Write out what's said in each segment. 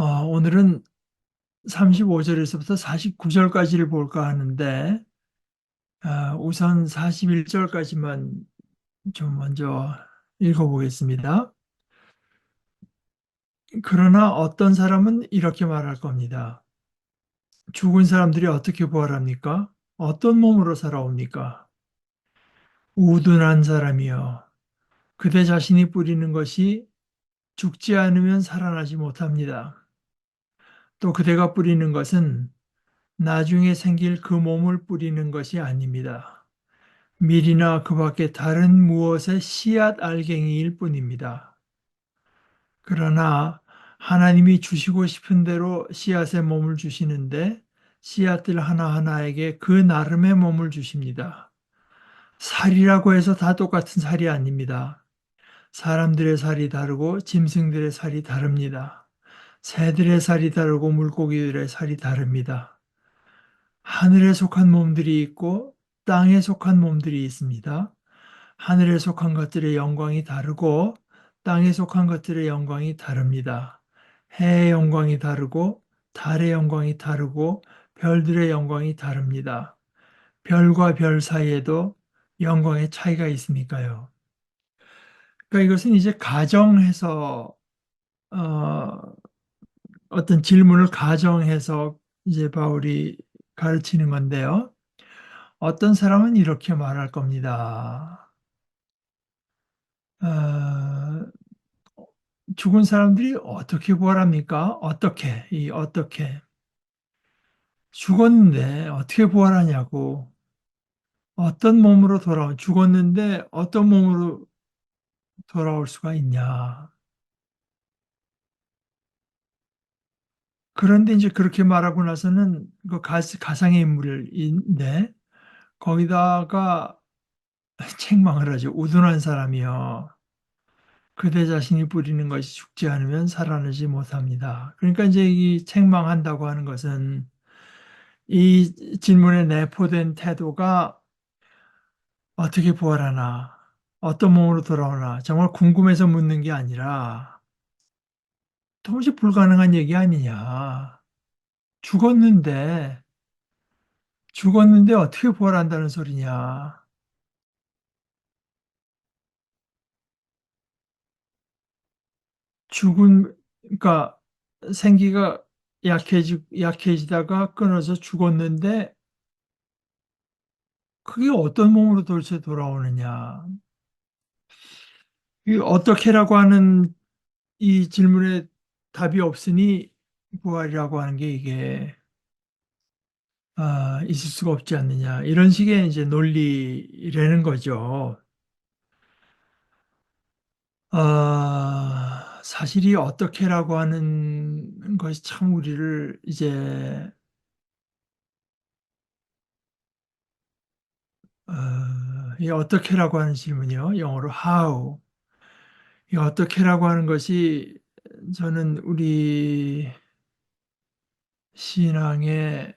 오늘은 35절에서부터 49절까지를 볼까 하는데, 우선 41절까지만 좀 먼저 읽어보겠습니다. 그러나 어떤 사람은 이렇게 말할 겁니다. 죽은 사람들이 어떻게 부활합니까? 어떤 몸으로 살아옵니까? 우둔한 사람이여, 그대 자신이 뿌리는 것이 죽지 않으면 살아나지 못합니다. 또 그대가 뿌리는 것은 나중에 생길 그 몸을 뿌리는 것이 아닙니다. 밀이나 그 밖에 다른 무엇의 씨앗 알갱이일 뿐입니다. 그러나 하나님이 주시고 싶은 대로 씨앗의 몸을 주시는데 씨앗들 하나하나에게 그 나름의 몸을 주십니다. 살이라고 해서 다 똑같은 살이 아닙니다. 사람들의 살이 다르고 짐승들의 살이 다릅니다. 새들의 살이 다르고 물고기들의 살이 다릅니다. 하늘에 속한 몸들이 있고 땅에 속한 몸들이 있습니다. 하늘에 속한 것들의 영광이 다르고 땅에 속한 것들의 영광이 다릅니다. 해의 영광이 다르고 달의 영광이 다르고 별들의 영광이 다릅니다. 별과 별 사이에도 영광의 차이가 있으니까요. 그러니까 이것은 이제 가정해서 어, 어떤 질문을 가정해서 이제 바울이 가르치는 건데요. 어떤 사람은 이렇게 말할 겁니다. 어, 죽은 사람들이 어떻게 부활합니까? 어떻게. 죽었는데 어떻게 부활하냐고. 어떤 몸으로 죽었는데 어떤 몸으로 돌아올 수가 있냐. 그런데 이제 그렇게 말하고 나서는 그 가상의 인물인데 거기다가 책망을 하죠. 우둔한 사람이요. 그대 자신이 뿌리는 것이 죽지 않으면 살아나지 못합니다. 그러니까 이제 이 책망한다고 하는 것은 이 질문에 내포된 태도가 어떻게 부활하나, 어떤 몸으로 돌아오나, 정말 궁금해서 묻는 게 아니라 도무지 불가능한 얘기 아니냐. 죽었는데, 죽었는데 어떻게 부활한다는 소리냐. 그러니까 생기가 약해지다가 끊어서 죽었는데 그게 어떤 몸으로 도대체 돌아오느냐. 이 어떻게라고 하는 이 질문에 답이 없으니 부활이라고 하는 게 이게 있을 수가 없지 않느냐. 이런 식의 이제 논리라는 거죠. 사실이 어떻게라고 하는 것이 참 우리를 이제 어, 이 어떻게라고 하는 질문이요. 영어로 how. 이 어떻게라고 하는 것이 저는 우리 신앙의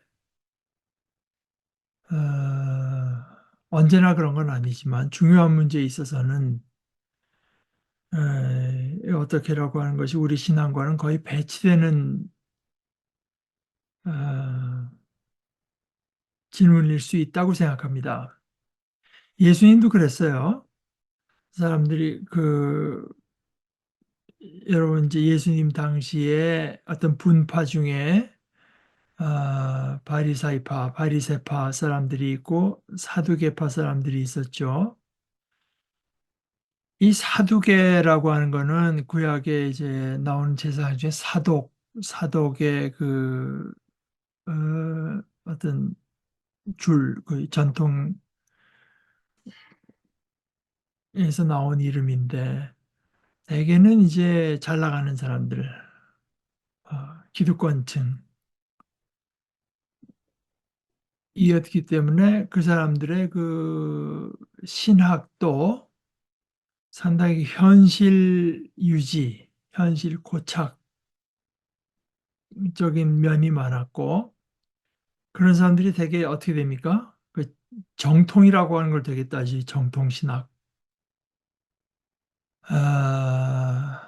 언제나 그런 건 아니지만 중요한 문제에 있어서는 어떻게라고 하는 것이 우리 신앙과는 거의 배치되는 어, 질문일 수 있다고 생각합니다. 예수님도 그랬어요. 사람들이 여러분 이제 예수님 당시에 어떤 분파 중에 바리새파 사람들이 있고 사두개파 사람들이 있었죠. 이 사두개라고 하는 거는 구약에 이제 나오는 제사 중에 사독의 어, 어떤 그 전통에서 나온 이름인데 대개는 이제 잘 나가는 사람들, 기득권층 이었기 때문에 그 사람들의 그 신학도 상당히 현실 고착적인 면이 많았고 그런 사람들이 되게 어떻게 됩니까? 그 정통이라고 하는 걸 되게 따지 정통신학. 아,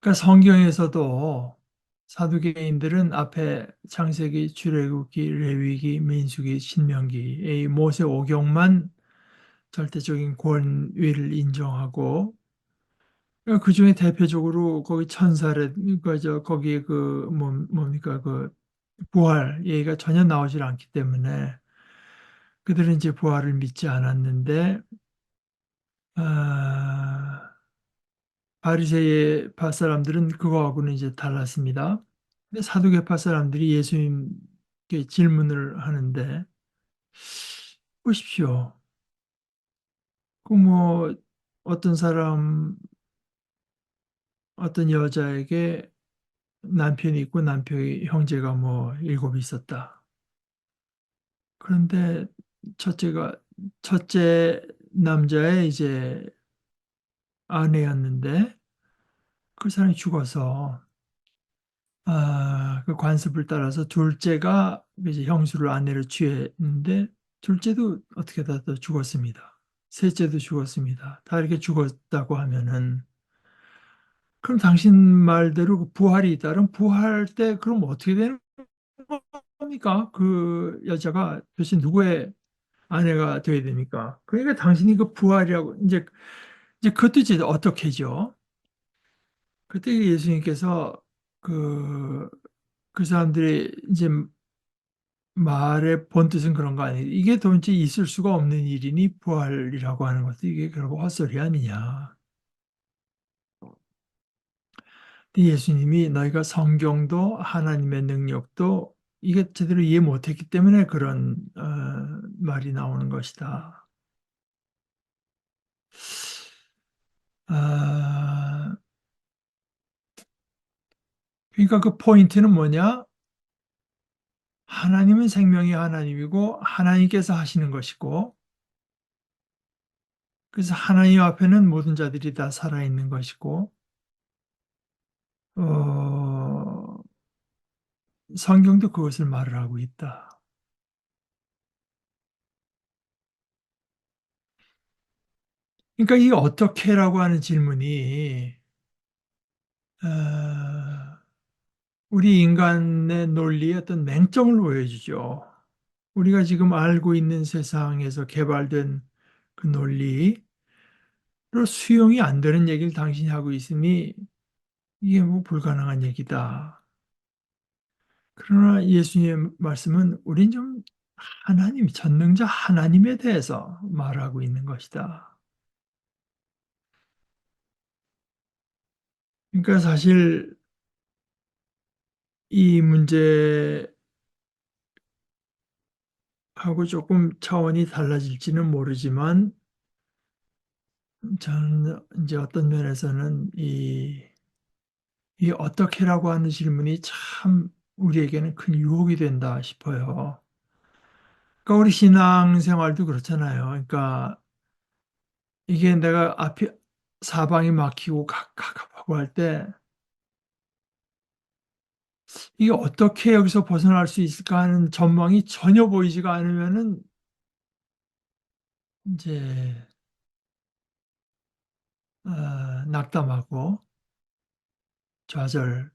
그러니까 성경에서도 사두개인들은 앞에 창세기, 출애굽기, 레위기, 민수기, 신명기 이 모세 오경만 절대적인 권위를 인정하고 그 중에 대표적으로 거기 천사를 그저 거기에 그 뭡니까 그 부활 얘기가 전혀 나오질 않기 때문에 그들은 이제 부활을 믿지 않았는데 아, 바리새파 사람들은 그거하고는 이제 달랐습니다. 근데 사두개파 사람들이 예수님께 질문을 하는데 보십시오. 그 뭐 어떤 사람 어떤 여자에게 남편이 있고 남편의 형제가 뭐 일곱 있었다. 그런데 첫째가 첫째 남자의 이제 아내였는데 그 사람이 죽어서 그 관습을 따라서 둘째가 이제 형수를 아내를 취했는데 둘째도 어떻게 다 또 죽었습니다. 셋째도 죽었습니다. 다 이렇게 죽었다고 하면은 그럼 당신 말대로 그 부활이 있다면 부활 때 그럼 어떻게 되는 겁니까? 그 여자가 도대체 누구의 아내가 되어야 됩니까? 그러니까 당신이 그 부활이라고 이제 그것도 이제 어떻게죠? 그때 예수님께서 그, 그 사람들이 이제 말의 본뜻은 그런 거 아니에요. 이게 도대체 있을 수가 없는 일이니 부활이라고 하는 것도 이게 결국 헛소리 아니냐. 근데 예수님이 너희가 성경도 하나님의 능력도 이게 제대로 이해 못했기 때문에 그런 말이 나오는 것이다. 아, 그러니까 그 포인트는 뭐냐? 하나님은 생명이 하나님이고 하나님께서 하시는 것이고 그래서 하나님 앞에는 모든 자들이 다 살아있는 것이고 어, 성경도 그것을 말을 하고 있다. 그러니까 이 어떻게라고 하는 질문이 어, 우리 인간의 논리의 어떤 맹점을 보여주죠. 우리가 지금 알고 있는 세상에서 개발된 그 논리로 수용이 안 되는 얘기를 당신이 하고 있으니 이게 뭐 불가능한 얘기다. 그러나 예수님의 말씀은 우린 좀 하나님, 전능자 하나님에 대해서 말하고 있는 것이다. 그러니까 사실 이 문제하고 조금 차원이 달라질지는 모르지만 저는 이제 어떤 면에서는 이 어떻게라고 하는 질문이 참 우리에게는 큰 유혹이 된다 싶어요. 그러니까 우리 신앙생활도 그렇잖아요. 그러니까 이게 내가 앞이 사방이 막히고 갑갑하고 할 때 이게 어떻게 여기서 벗어날 수 있을까 하는 전망이 전혀 보이지가 않으면은 이제 낙담하고 좌절하는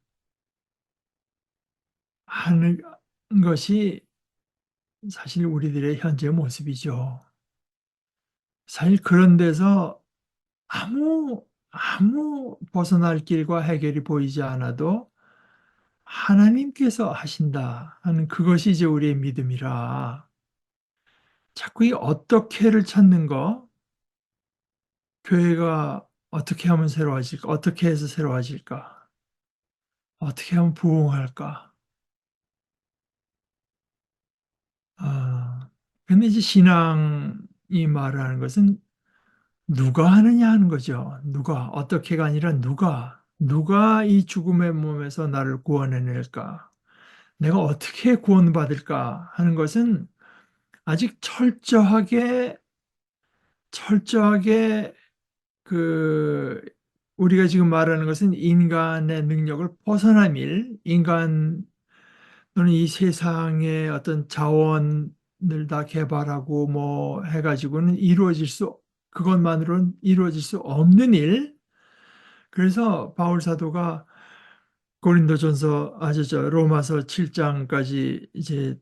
것이 사실 우리들의 현재 모습이죠. 사실 그런 데서 아무 벗어날 길과 해결이 보이지 않아도 하나님께서 하신다 하는 그것이 이제 우리의 믿음이라 자꾸 이 어떻게를 찾는 거, 교회가 어떻게 하면 새로워질까? 어떻게 해서 새로워질까? 어떻게 하면 부흥할까? 아, 근데 이제 신앙이 말하는 것은 누가 하느냐 하는 거죠. 누가, 어떻게가 아니라 누가 이 죽음의 몸에서 나를 구원해낼까? 내가 어떻게 구원받을까 하는 것은 아직 철저하게 그 우리가 지금 말하는 것은 인간의 능력을 벗어난 일, 인간 또는 이 세상의 어떤 자원을 다 개발하고 뭐 해가지고는 그것만으로는 이루어질 수 없는 일, 그래서 바울 사도가 고린도전서, 로마서 7장까지 이제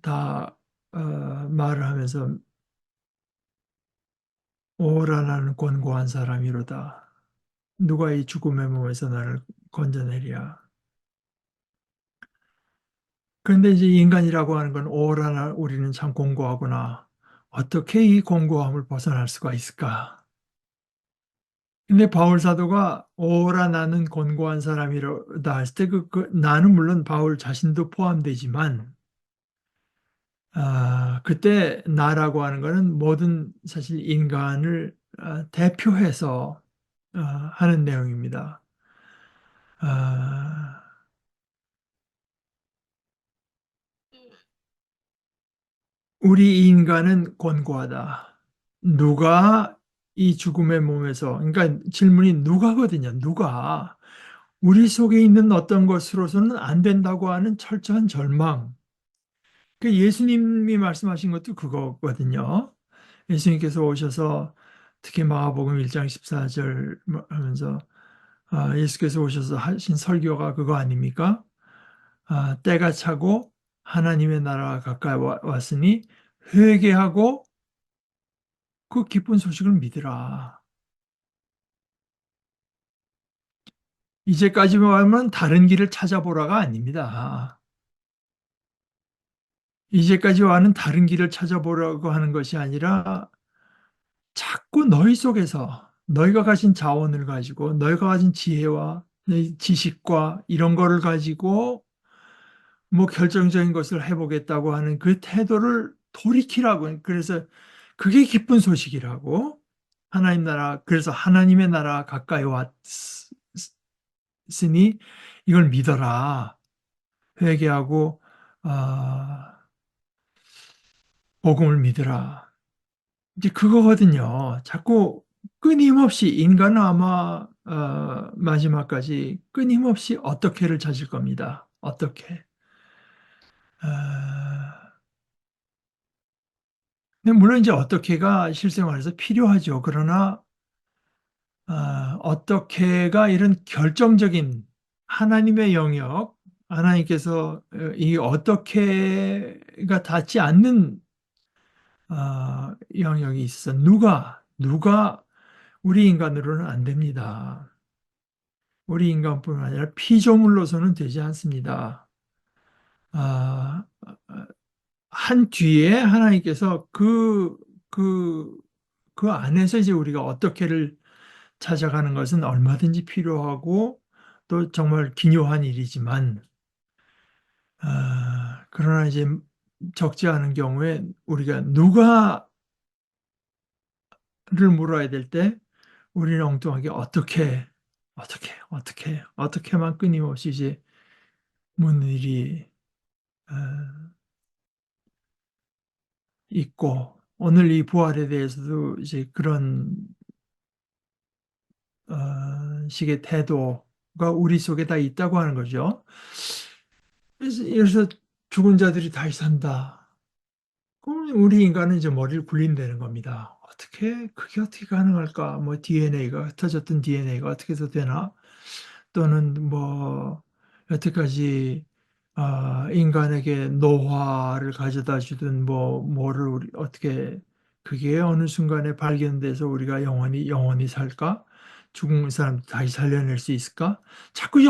다 말을 하면서 오라 나는 권고한 사람이로다. 누가 이 죽음의 몸에서 나를 건져내랴. 그런데 이제 인간이라고 하는 건 오라 우리는 참 공고하구나. 어떻게 이 공고함을 벗어날 수가 있을까? 근데 바울 사도가 오라 나는 권고한 사람이로다 했을 때 나는 물론 바울 자신도 포함되지만 그때 나라고 하는 거는 모든 사실 인간을 대표해서 하는 내용입니다. 아, 우리 인간은 권고하다. 누가 이 죽음의 몸에서, 그러니까 질문이 누가거든요. 누가 우리 속에 있는 어떤 것으로서는 안 된다고 하는 철저한 절망. 그 예수님이 말씀하신 것도 그거거든요. 예수님께서 오셔서 특히 마가복음 1장 14절 하면서 예수께서 오셔서 하신 설교가 그거 아닙니까? 때가 차고 하나님의 나라가 가까이 왔으니 회개하고 그 기쁜 소식을 믿으라. 이제까지만 하면 다른 길을 찾아보라가 아닙니다. 이제까지와는 다른 길을 찾아보라고 하는 것이 아니라 자꾸 너희 속에서 너희가 가진 자원을 가지고 너희가 가진 지혜와 너희 지식과 이런 거를 가지고 뭐 결정적인 것을 해보겠다고 하는 그 태도를 돌이키라고. 그래서 그게 기쁜 소식이라고. 하나님 나라, 그래서 하나님의 나라 가까이 왔으니 이걸 믿어라. 회개하고 복음을 믿으라. 이제 그거거든요. 자꾸 끊임없이 인간은 아마 마지막까지 끊임없이 어떻게를 찾을 겁니다. 어떻게. 근데 물론 이제 어떻게가 실생활에서 필요하죠. 그러나 어떻게가 이런 결정적인 하나님의 영역, 하나님께서 이 어떻게가 닿지 않는 영역이 있어. 누가 우리 인간으로는 안 됩니다. 우리 인간뿐만 아니라 피조물로서는 되지 않습니다. 아, 한 뒤에 하나님께서 그, 그 안에서 이제 우리가 어떻게를 찾아가는 것은 얼마든지 필요하고 또 정말 기묘한 일이지만, 그러나 이제 적지 않은 경우에 우리가 누가를 물어야 될 때 우리는 엉뚱하게 어떻게만 끊임없이 이제 묻는 일이 어, 있고, 오늘 이 부활에 대해서도 이제 그런 식의 태도가 우리 속에 다 있다고 하는 거죠. 그래서 죽은 자들이 다시 산다. 그럼 우리 인간은 이제 머리를 굴린다는 겁니다. 그게 어떻게 가능할까? 뭐 DNA가, 흩어졌던 DNA가 어떻게 해서 되나? 또는 뭐, 여태까지, 인간에게 노화를 가져다 주던 뭐를 그게 어느 순간에 발견돼서 우리가 영원히 살까? 죽은 사람 다시 살려낼 수 있을까? 자꾸 이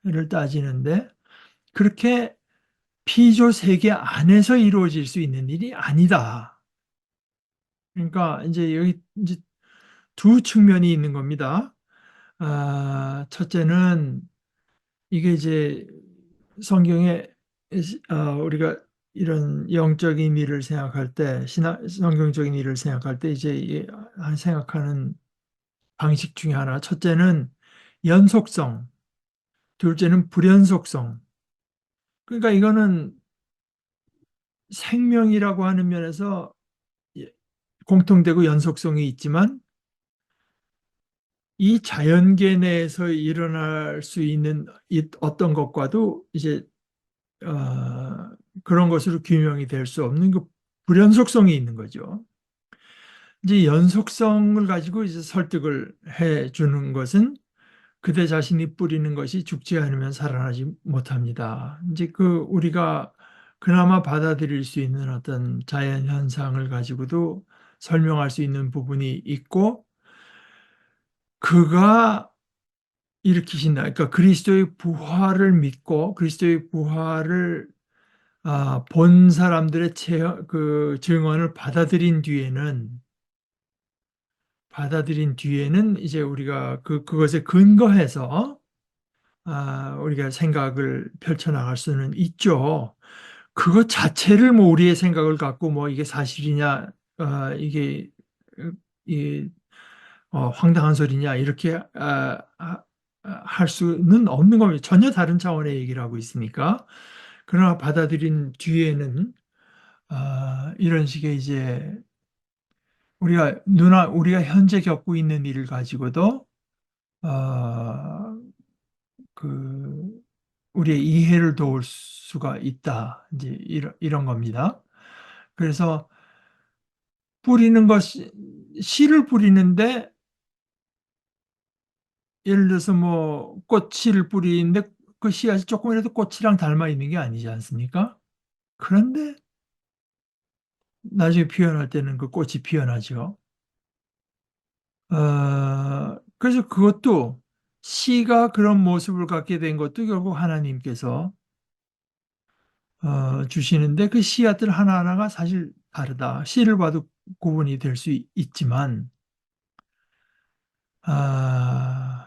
를 따지는데, 그렇게 피조 세계 안에서 이루어질 수 있는 일이 아니다. 그러니까 이제 여기 이제 두 측면이 있는 겁니다. 첫째는 이게 이제 성경에 우리가 이런 영적인 일을 생각할 때, 성경적인 일을 생각할 때 이제 생각하는 방식 중에 하나. 첫째는 연속성, 둘째는 불연속성. 그러니까 이거는 생명이라고 하는 면에서 공통되고 연속성이 있지만 이 자연계 내에서 일어날 수 있는 어떤 것과도 이제 그런 것으로 규명이 될 수 없는 그 불연속성이 있는 거죠. 이제 연속성을 가지고 이제 설득을 해 주는 것은 그대 자신이 뿌리는 것이 죽지 않으면 살아나지 못합니다. 이제 우리가 그나마 받아들일 수 있는 어떤 자연 현상을 가지고도 설명할 수 있는 부분이 있고, 그가 일으키신다. 그러니까 그리스도의 부활을 믿고 그리스도의 부활을 본 사람들의 증언을 받아들인 뒤에는 이제 우리가 그것에 근거해서 우리가 생각을 펼쳐나갈 수는 있죠. 그것 자체를 뭐 우리의 생각을 갖고 뭐 이게 사실이냐, 이게 이 황당한 소리냐 이렇게 할 수는 없는 겁니다. 전혀 다른 차원의 얘기를 하고 있으니까. 그러나 받아들인 뒤에는 이런 식의 이제 우리가 현재 겪고 있는 일을 가지고도 어, 그 우리의 이해를 도울 수가 있다. 이제 이런 겁니다. 그래서 뿌리는 것이 씨를 뿌리는데, 예를 들어서 뭐 꽃씨를 뿌리는데 그 씨앗이 조금이라도 꽃이랑 닮아 있는 게 아니지 않습니까? 그런데 나중에 피어날 때는 그 꽃이 피어나죠. 그래서 그것도 씨가 그런 모습을 갖게 된 것도 결국 하나님께서 주시는데, 그 씨앗들 하나하나가 사실 다르다. 씨를 봐도 구분이 될 수 있지만, 아,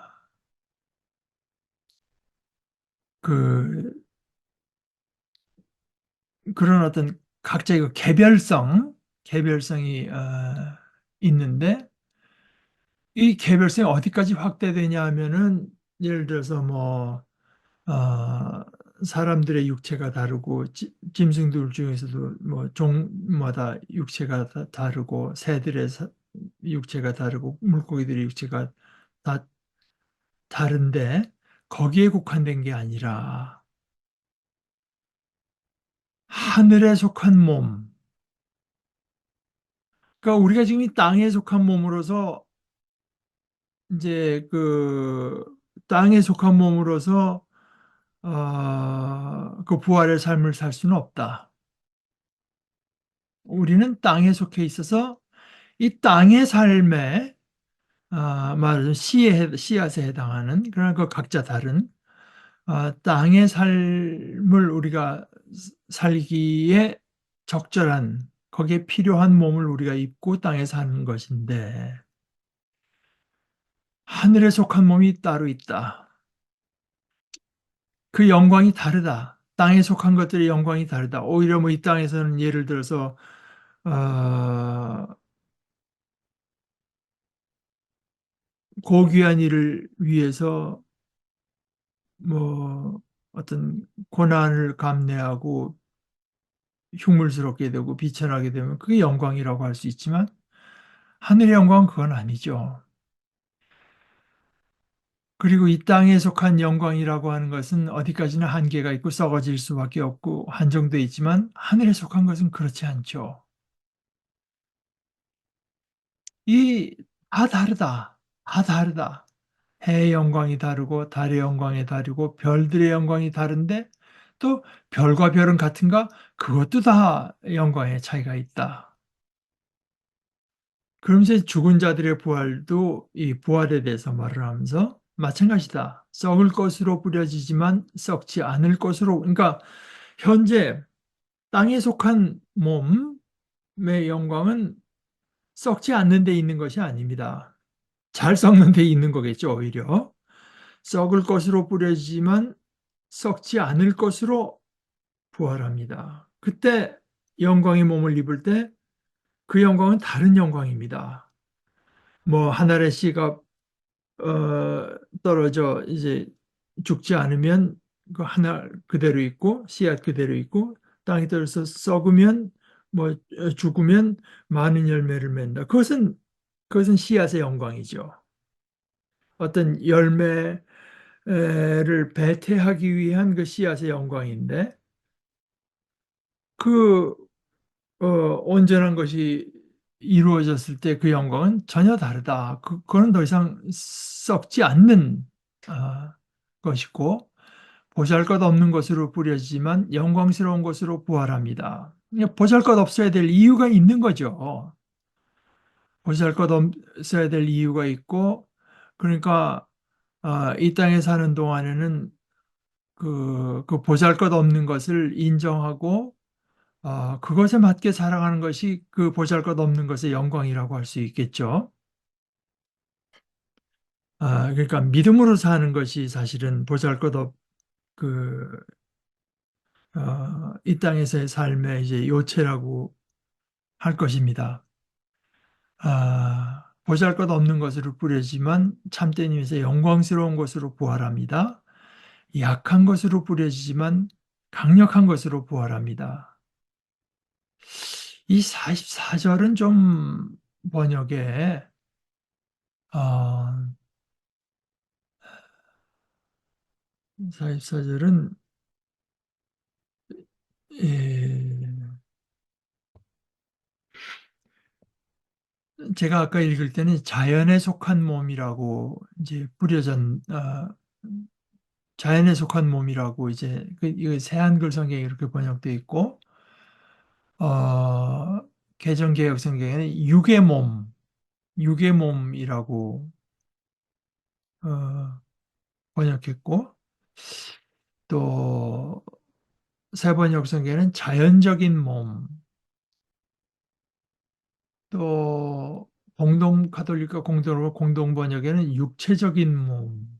그, 그런 어떤 각자의 그 개별성이 있는데, 이 개별성이 어디까지 확대되냐 하면은, 예를 들어서 뭐, 어, 사람들의 육체가 다르고, 짐승들 중에서도 뭐 종마다 육체가 다르고, 새들의 육체가 다르고, 물고기들의 육체가 다 다른데, 거기에 국한된 게 아니라 하늘에 속한 몸. 그러니까 우리가 지금 이 땅에 속한 몸으로서 이제 땅에 속한 몸으로서 그 부활의 삶을 살 수는 없다. 우리는 땅에 속해 있어서 이 땅의 삶에 말하자면 씨앗에 해당하는, 그러나 그 각자 다른 땅의 삶을 우리가 살기에 적절한, 거기에 필요한 몸을 우리가 입고 땅에 사는 것인데, 하늘에 속한 몸이 따로 있다. 그 영광이 다르다. 땅에 속한 것들의 영광이 다르다. 오히려 뭐 이 땅에서는 예를 들어서 어, 고귀한 일을 위해서 뭐 어떤 고난을 감내하고 흉물스럽게 되고 비천하게 되면 그게 영광이라고 할 수 있지만, 하늘의 영광은 그건 아니죠. 그리고 이 땅에 속한 영광이라고 하는 것은 어디까지나 한계가 있고 썩어질 수밖에 없고 한정되어 있지만, 하늘에 속한 것은 그렇지 않죠. 이 다 다르다. 다 다르다. 해의 영광이 다르고 달의 영광이 다르고 별들의 영광이 다른데, 또 별과 별은 같은가? 그것도 다 영광의 차이가 있다. 그럼 이제 죽은 자들의 부활도 이 부활에 대해서 말을 하면서 마찬가지다. 썩을 것으로 뿌려지지만 썩지 않을 것으로. 그러니까 현재 땅에 속한 몸의 영광은 썩지 않는 데 있는 것이 아닙니다. 잘 썩는 데 있는 거겠죠, 오히려. 썩을 것으로 뿌려지지만 썩지 않을 것으로 부활합니다. 그때 영광의 몸을 입을 때 그 영광은 다른 영광입니다. 뭐 하늘의 씨가 떨어져 이제 죽지 않으면 그 하나 그대로 있고 씨앗 그대로 있고, 땅에 떨어져 썩으면 뭐 죽으면 많은 열매를 맺는다. 그것은 씨앗의 영광이죠. 어떤 열매를 배태하기 위한 그 씨앗의 영광인데, 그 온전한 것이 이루어졌을 때 그 영광은 전혀 다르다. 그거는 더 이상 썩지 않는 아, 것이고 보잘것없는 것으로 뿌려지지만 영광스러운 것으로 부활합니다. 보잘것없어야 될 이유가 있는 거죠. 보잘것없어야 될 이유가 있고 그러니까 이 땅에 사는 동안에는 그 보잘것없는 것을 인정하고 그것에 맞게 살아가는 것이 그 보잘것없는 것의 영광이라고 할 수 있겠죠. 그러니까 믿음으로 사는 것이 사실은 보잘것없 그 이 땅에서의 삶의 이제 요체라고 할 것입니다. 보잘것없는 것으로 뿌려지만 참된 힘에서 영광스러운 것으로 부활합니다. 약한 것으로 뿌려지지만 강력한 것으로 부활합니다. 이 44절은 좀 번역에 어, 44절은 제가 아까 읽을 때는 자연에 속한 몸이라고 이제 자연에 속한 몸이라고 이제 이거 새한글 성경에 이렇게 번역되어 있고 어, 개정개혁 성경에는 육의 몸이라고 어, 번역했고 또 세번역 성경에는 자연적인 몸, 또 공동 가톨릭과 공동 번역에는 육체적인 몸,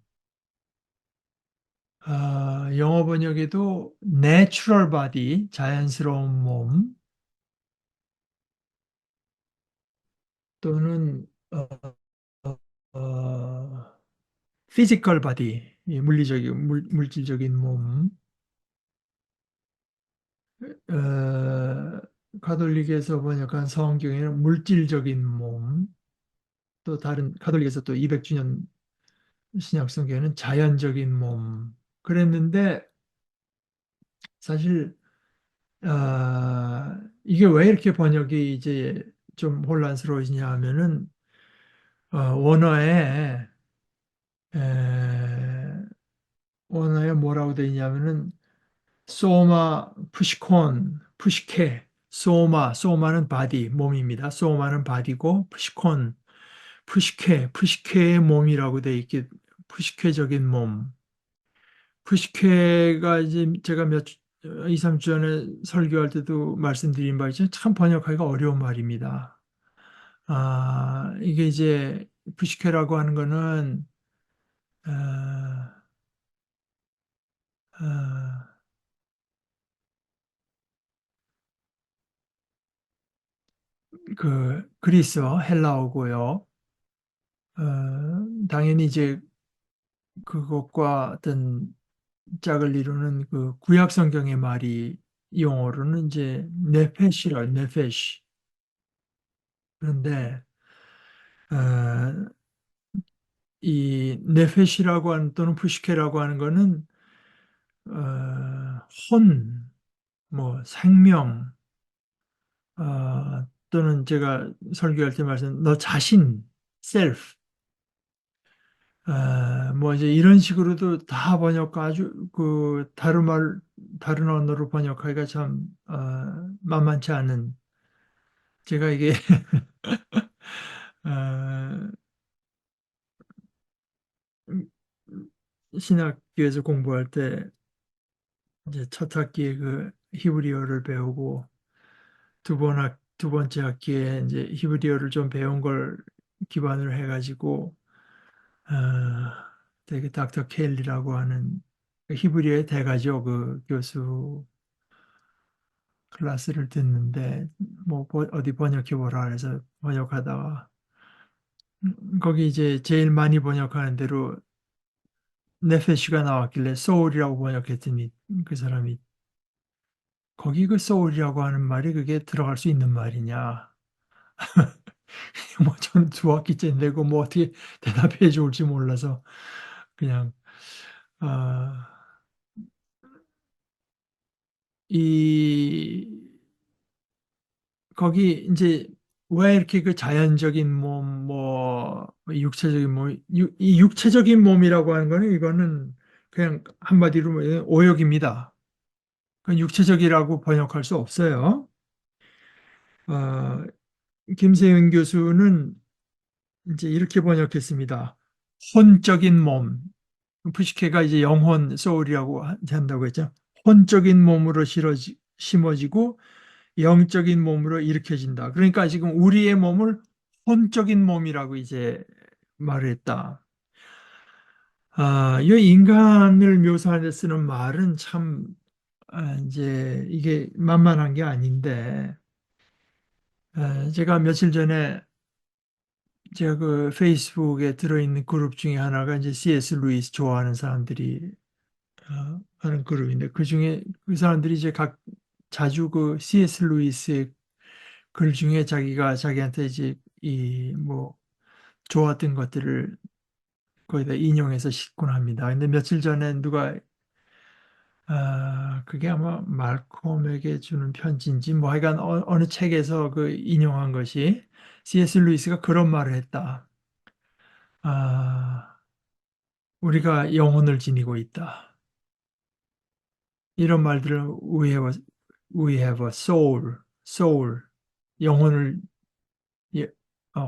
영어 번역에도 natural body, 자연스러운 몸, 또는 어, physical body, 이 물질적인 몸, 가톨릭에서 번역한 성경에는 물질적인 몸, 또 다른 가톨릭에서 또 200주년 신약 성경에는 자연적인 몸 그랬는데 사실 이게 왜 이렇게 번역이 이제 좀 혼란스러워지냐 하면은 원어에 에, 원어에 뭐라고 되어 있냐면은 소마 푸시콘 푸시케 소마는 바디 몸입니다. 소마는 바디고 푸시콘 푸시케의 몸이라고 되어 있게 푸시케적인 몸 푸시케가 이제 제가 2, 3주 전에 설교할 때도 말씀드린 바 있죠. 참 번역하기가 어려운 말입니다. 이게 이제 푸시케라고 하는 거는 아, 아, 그 그리스어 헬라어고요. 당연히 이제 그것과 어떤 짝을 이루는 그 구약 성경의 말이 영어로는 이제 네페시. 그런데 어, 이 네페시라고 하는 또는 푸시케라고 하는 거는 혼, 뭐 생명, 또는 제가 설교할 때 말씀, 너 자신, self, 뭐 이제 이런 식으로도 다 아주 그 다른 언어로 번역하기가 참 만만치 않은 제가 이게 어, 신학교에서 공부할 때 이제 첫 학기에 그 히브리어를 배우고 두 번째 학기에 이제 히브리어를 좀 배운 걸 기반으로 해가지고, 어, 되게 닥터 켈리라고 하는 그 히브리어의 대가죠. 그 교수 클래스를 듣는데, 뭐, 어디 번역해보라 그래서 번역하다가, 거기 이제 제일 많이 번역하는 대로 네페시가 나왔길래 소울이라고 번역했더니 그 사람이 거기 그 소울이라고 하는 말이 그게 들어갈 수 있는 말이냐. 뭐 저는 두 학기째 내고 뭐 어떻게 대답해 줄지 몰라서 그냥 아, 이 거기 이제 왜 이렇게 그 자연적인 몸, 육체적인 몸, 이 육체적인 몸이라고 하는 거는 이거는 그냥 한마디로 뭐예요? 오역입니다. 그건 육체적이라고 번역할 수 없어요. 어, 김세윤 교수는 이제 이렇게 번역했습니다. 혼적인 몸. 푸시케가 이제 영혼, 소울이라고 한다고 했죠. 혼적인 몸으로 심어지고 영적인 몸으로 일으켜진다. 그러니까 지금 우리의 몸을 혼적인 몸이라고 이제 말을 했다. 이 인간을 묘사하는 데 쓰는 말은 참, 이제 이게 만만한 게 아닌데, 제가 며칠 전에 제가 그 페이스북에 들어있는 그룹 중에 하나가 이제 C.S. 루이스 좋아하는 사람들이 하는 그룹인데, 그 중에 그 사람들이 이제 자주 그 C.S. 루이스의 글 중에 자기가 자기한테 이제 좋았던 것들을 거기다 인용해서 싣곤 합니다. 근데 며칠 전에 누가 그게 아마 말콤에게 주는 편지인지 뭐 하여간 어느 책에서 그 인용한 것이 C.S. 루이스가 그런 말을 했다. 아, 우리가 영혼을 지니고 있다. 이런 말들을 we have a soul, 영혼을 예,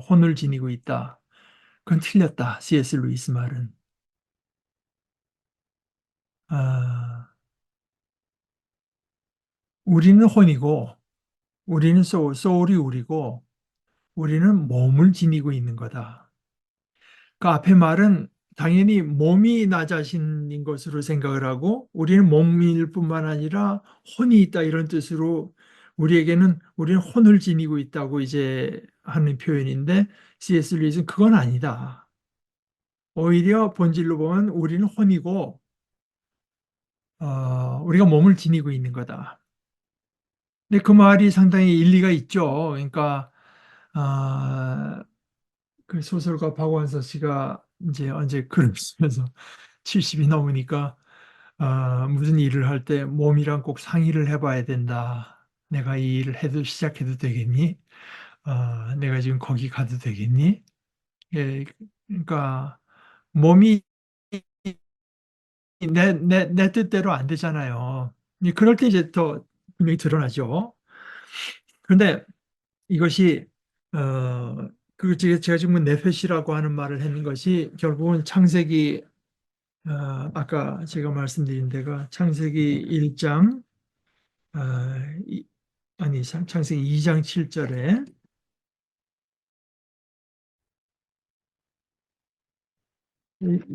혼을 지니고 있다. 그건 틀렸다. C.S. 루이스 말은. 아, 우리는 혼이고 우리는 소울이 우리고 우리는 몸을 지니고 있는 거다. 그 앞에 말은 당연히 몸이 나 자신인 것으로 생각을 하고 우리는 몸일 뿐만 아니라 혼이 있다 이런 뜻으로 우리는 혼을 지니고 있다고 이제 하는 표현인데 C.S. 루이스는 그건 아니다. 오히려 본질로 보면 우리는 혼이고 우리가 몸을 지니고 있는 거다. 근데 그 말이 상당히 일리가 있죠. 그러니까 아, 그 소설가 박완서 씨가 이제 언제 글을 쓰면서 70이 넘으니까 무슨 일을 할 때 몸이랑 꼭 상의를 해봐야 된다. 내가 이 일을 시작해도 되겠니? 내가 지금 거기 가도 되겠니? 예, 그러니까 몸이 내 뜻대로 안 되잖아요. 그럴 때 이제 더 분명히 드러나죠. 그런데 이것이 제가 지금 네페시라고 하는 말을 했는 것이 결국은 창세기 아까 제가 말씀드린 데가 창세기 1장 아니 창세기 2장 7절에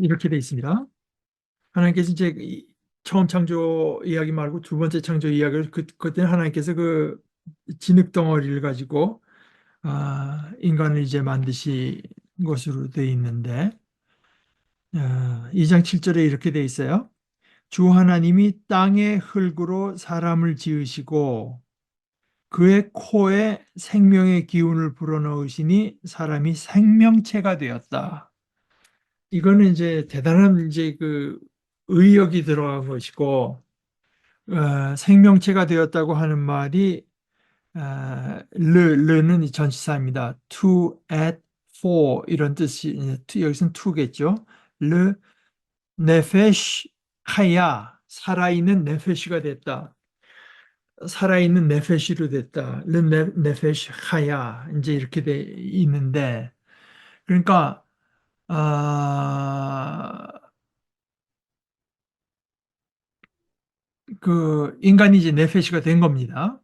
이렇게 돼 있습니다. 하나님께서 이제 처음 창조 이야기 말고 두 번째 창조 이야기를 그때는 하나님께서 그 진흙 덩어리를 가지고 인간을 이제 만드신 것으로 돼 있는데 2장 7절에 이렇게 돼 있어요. 주 하나님이 땅의 흙으로 사람을 지으시고 그의 코에 생명의 기운을 불어넣으시니 사람이 생명체가 되었다. 이거는 이제 대단한 이제 그 의역이 들어간 것이고 생명체가 되었다고 하는 말이 르는 전치사입니다. to, at, for 이런 뜻이 여기서는 to겠죠. 르 네페시 하야 살아있는 네페시가 됐다. 살아있는 네페시로 됐다. 르 네페시 하야 이제 이렇게 돼 있는데 그러니까 아, 그 인간이 이제 네페시가 된 겁니다.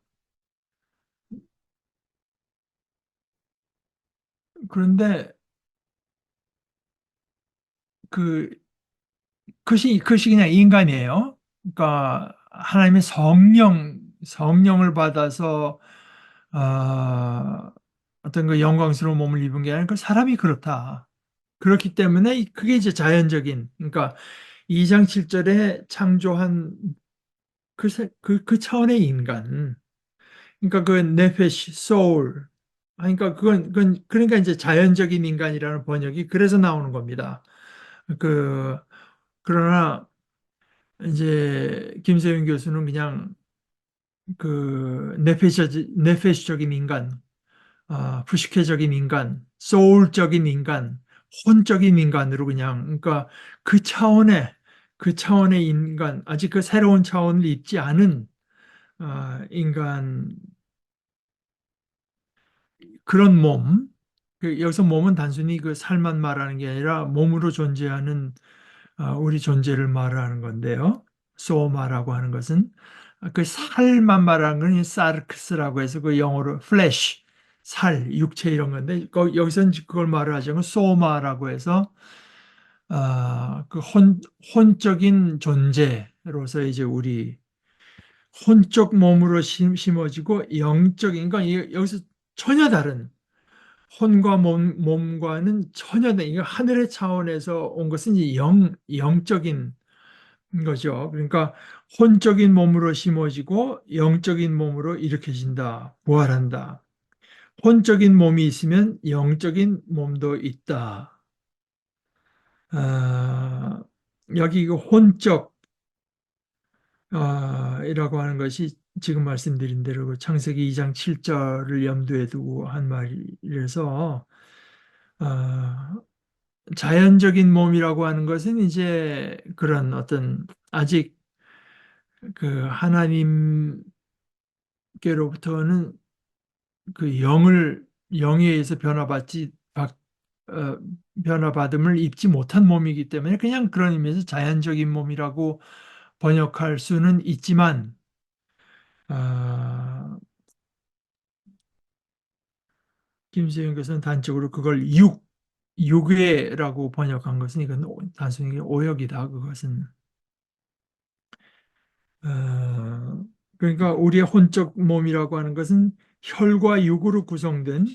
그런데 그 그것이 그냥 인간이에요. 그러니까 하나님의 성령을 받아서 어떤 그 영광스러운 몸을 입은 게 아니라 그 사람이 그렇다. 그렇기 때문에 그게 이제 자연적인 그러니까 2장 7절에 창조한 그 차원의 인간. 그러니까 그 네페시, 소울. 그러니까 그러니까 이제 자연적인 인간이라는 번역이 그래서 나오는 겁니다. 그 그러나 이제 김세윤 교수는 그냥 그 네페시적인 인간, 부식회적인 인간, 소울적인 인간, 혼적인 인간으로 그냥, 그러니까 그 차원의, 그 차원의 인간, 아직 그 새로운 차원을 입지 않은 인간, 그런 몸, 여기서 몸은 단순히 그 살만 말하는 게 아니라 몸으로 존재하는 우리 존재를 말하는 건데요. 소마라고 하는 것은 그 살만 말하는 건 사르크스라고 해서 그 영어로 플래시, 살, 육체 이런 건데 여기서는 그걸 말을 하자면 소마라고 해서 그 혼적인 존재로서 이제 우리 혼적 몸으로 심어지고 영적인 건 여기서 전혀 다른 혼과 몸과는 전혀 다른 이거 하늘의 차원에서 온 것은 이 영적인 거죠. 그러니까 혼적인 몸으로 심어지고 영적인 몸으로 일으켜진다, 부활한다. 혼적인 몸이 있으면 영적인 몸도 있다. 아, 여기 그 혼적 이라고 하는 것이 지금 말씀드린 대로 그 창세기 2장 7절을 염두에 두고 한 말이라서 아, 자연적인 몸이라고 하는 것은 이제 그런 어떤 아직 그 하나님께로부터는 그 영에 의해서 어, 변화받음을 입지 못한 몸이기 때문에 그냥 그런 의미에서 자연적인 몸이라고 번역할 수는 있지만 아, 김세윤 교수는 단적으로 그걸 육외라고 번역한 것은 이건 단순히 오역이다. 그것은 그러니까 우리의 혼적 몸이라고 하는 것은 혈과 육으로 구성된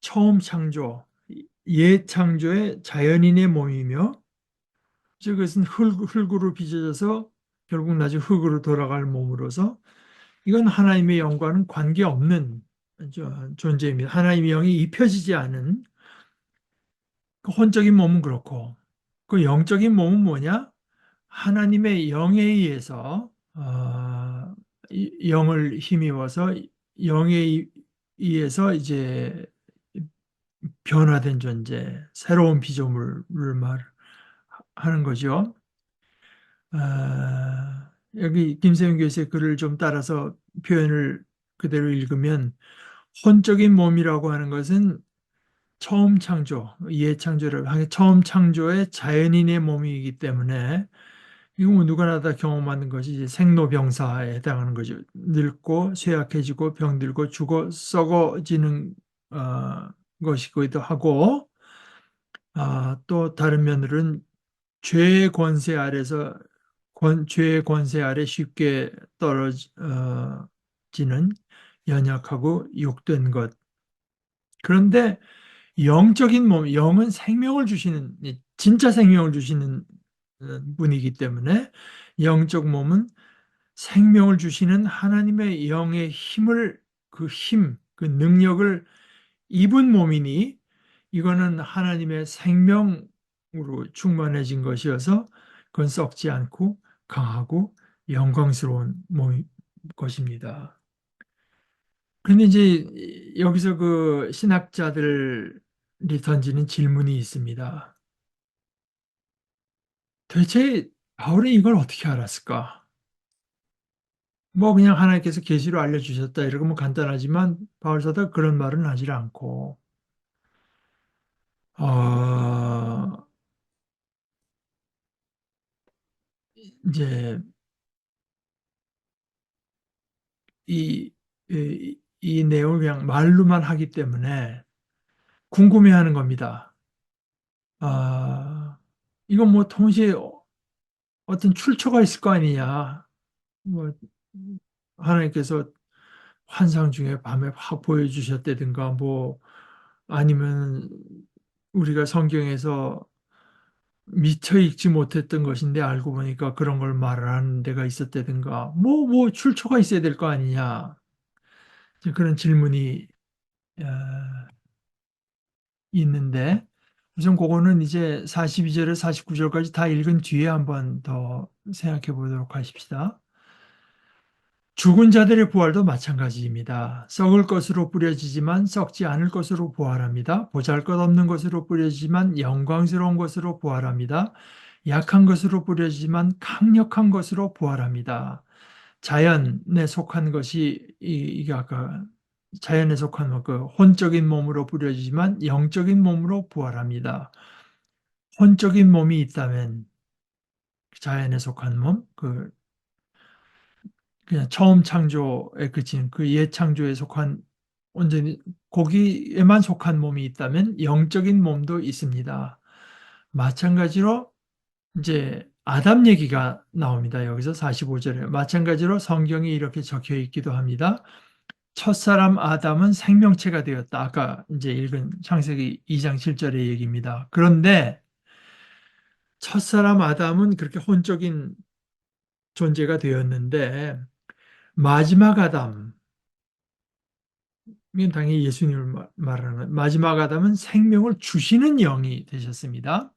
처음 창조, 옛 창조의 자연인의 몸이며, 즉 그것은 흙으로 빚어져서 결국 나중에 흙으로 돌아갈 몸으로서 이건 하나님의 영과는 관계없는 존재입니다. 하나님의 영이 입혀지지 않은 그 혼적인 몸은 그렇고, 그 영적인 몸은 뭐냐? 하나님의 영에 의해서 영을 힘입어서 영에 의해서 이제 변화된 존재, 새로운 피조물을 말하는 거죠. 여기 김세윤 교수의 글을 좀 따라서 표현을 그대로 읽으면 혼적인 몸이라고 하는 것은 처음 창조, 예창조를 하게 처음 창조의 자연인의 몸이기 때문에 이건 뭐 누구나 다 경험하는 것이 이제 생로병사에 해당하는 거죠. 늙고 쇠약해지고 병들고 죽어 썩어지는 것이기도 하고 또 다른 면으로는 죄의 권세 아래서 죄의 권세 아래 쉽게 떨어지는 연약하고 욕된 것. 그런데 영적인 몸, 영은 생명을 주시는 진짜 생명을 주시는 분이기 때문에 영적 몸은 생명을 주시는 하나님의 영의 힘을 그 힘, 그 능력을 입은 몸이니 이거는 하나님의 생명으로 충만해진 것이어서 그건 썩지 않고 강하고 영광스러운 몸 것입니다. 그런데 이제 여기서 그 신학자들이 던지는 질문이 있습니다. 대체 바울이 이걸 어떻게 알았을까? 뭐 그냥 하나님께서 계시로 알려주셨다 이러면 간단하지만 바울 사도가 그런 말은 하질 않고 어, 이제 이 내용을 그냥 말로만 하기 때문에 궁금해하는 겁니다. 아, 이건 뭐 동시에 어떤 출처가 있을 거 아니냐. 뭐 하나님께서 환상 중에 밤에 확 보여주셨다든가 뭐 아니면 우리가 성경에서 미처 읽지 못했던 것인데 알고 보니까 그런 걸 말하는 데가 있었다든가 뭐 출처가 있어야 될 거 아니냐. 이제 그런 질문이 어, 있는데 우선 그거는 이제 42절에 49절까지 다 읽은 뒤에 한번 더 생각해 보도록 하십시다. 죽은 자들의 부활도 마찬가지입니다. 썩을 것으로 뿌려지지만 썩지 않을 것으로 부활합니다. 보잘것없는 것으로 뿌려지지만 영광스러운 것으로 부활합니다. 약한 것으로 뿌려지지만 강력한 것으로 부활합니다. 자연에 속한 것이 이게 아까 자연에 속한 그 혼적인 몸으로 뿌려지지만 영적인 몸으로 부활합니다. 혼적인 몸이 있다면 자연에 속한 몸, 그냥 처음 창조에 그친 그 옛 창조에 속한 온전히 거기에만 속한 몸이 있다면 영적인 몸도 있습니다. 마찬가지로 이제 아담 얘기가 나옵니다. 여기서 45절에 마찬가지로 성경이 이렇게 적혀 있기도 합니다. 첫사람 아담은 생명체가 되었다. 아까 이제 읽은 창세기 2장 7절의 얘기입니다. 그런데 첫사람 아담은 그렇게 혼적인 존재가 되었는데 마지막 아담, 이건 당연히 예수님을 말하는 거예요. 마지막 아담은 생명을 주시는 영이 되셨습니다.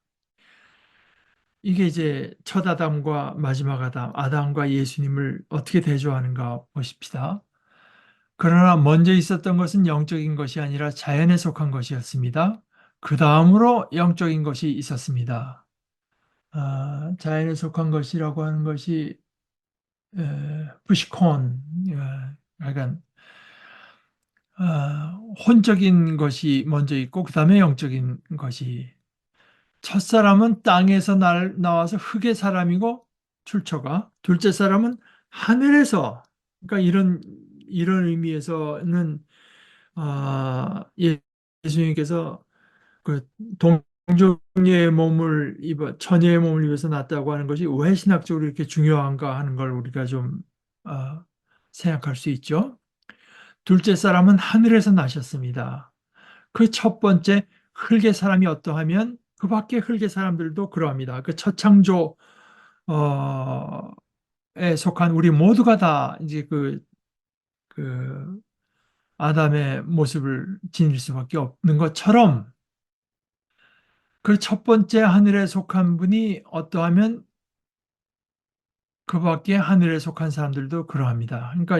이게 이제 첫 아담과 마지막 아담, 아담과 예수님을 어떻게 대조하는가 보십시다. 그러나 먼저 있었던 것은 영적인 것이 아니라 자연에 속한 것이었습니다. 그 다음으로 영적인 것이 있었습니다. 자연에 속한 것이라고 하는 것이 부시콘, 약간 혼적인 것이 먼저 있고 그 다음에 영적인 것이 첫사람은 땅에서 나와서 흑의 사람이고 출처가 둘째 사람은 하늘에서 그러니까 이런 의미에서는 예수님께서 그 동정녀의 몸을 입어 처녀의 몸을 입어서 났다고 하는 것이 왜 신학적으로 이렇게 중요한가 하는 걸 우리가 좀 어, 생각할 수 있죠. 둘째 사람은 하늘에서 나셨습니다. 그 첫 번째 흙의 사람이 어떠하면 그 밖에 흙의 사람들도 그러합니다. 그 첫 창조에 속한 우리 모두가 다 이제 그 아담의 모습을 지닐 수밖에 없는 것처럼 그 첫 번째 하늘에 속한 분이 어떠하면 그 밖에 하늘에 속한 사람들도 그러합니다. 그러니까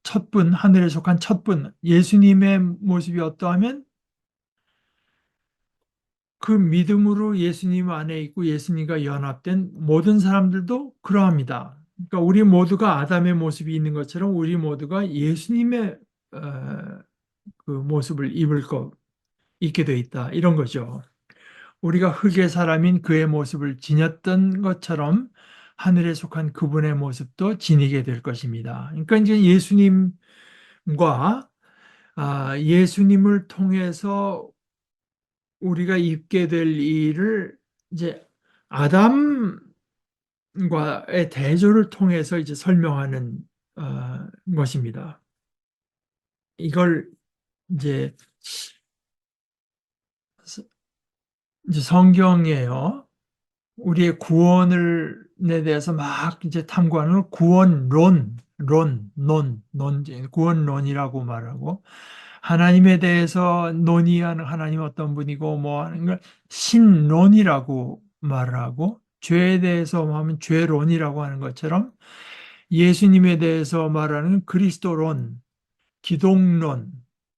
첫분, 하늘에 속한 첫분, 예수님의 모습이 어떠하면 그 믿음으로 예수님 안에 있고 예수님과 연합된 모든 사람들도 그러합니다. 그러니까 우리 모두가 아담의 모습이 있는 것처럼 우리 모두가 예수님의 그 모습을 입게 돼 있다. 이런 거죠. 우리가 흙의 사람인 그의 모습을 지녔던 것처럼 하늘에 속한 그분의 모습도 지니게 될 것입니다. 그러니까 이제 예수님과 예수님을 통해서 우리가 입게 될 일을 이제 아담과의 대조를 통해서 이제 설명하는 것입니다. 이걸 이제 이제 성경에요. 우리의 구원에 대해서 막 이제 탐구하는 구원론이라고 말하고 하나님에 대해서 논의하는 하나님 어떤 분이고 뭐 하는 걸 신론이라고 말을 하고 죄에 대해서 하면 죄론이라고 하는 것처럼 예수님에 대해서 말하는 그리스도론, 기독론,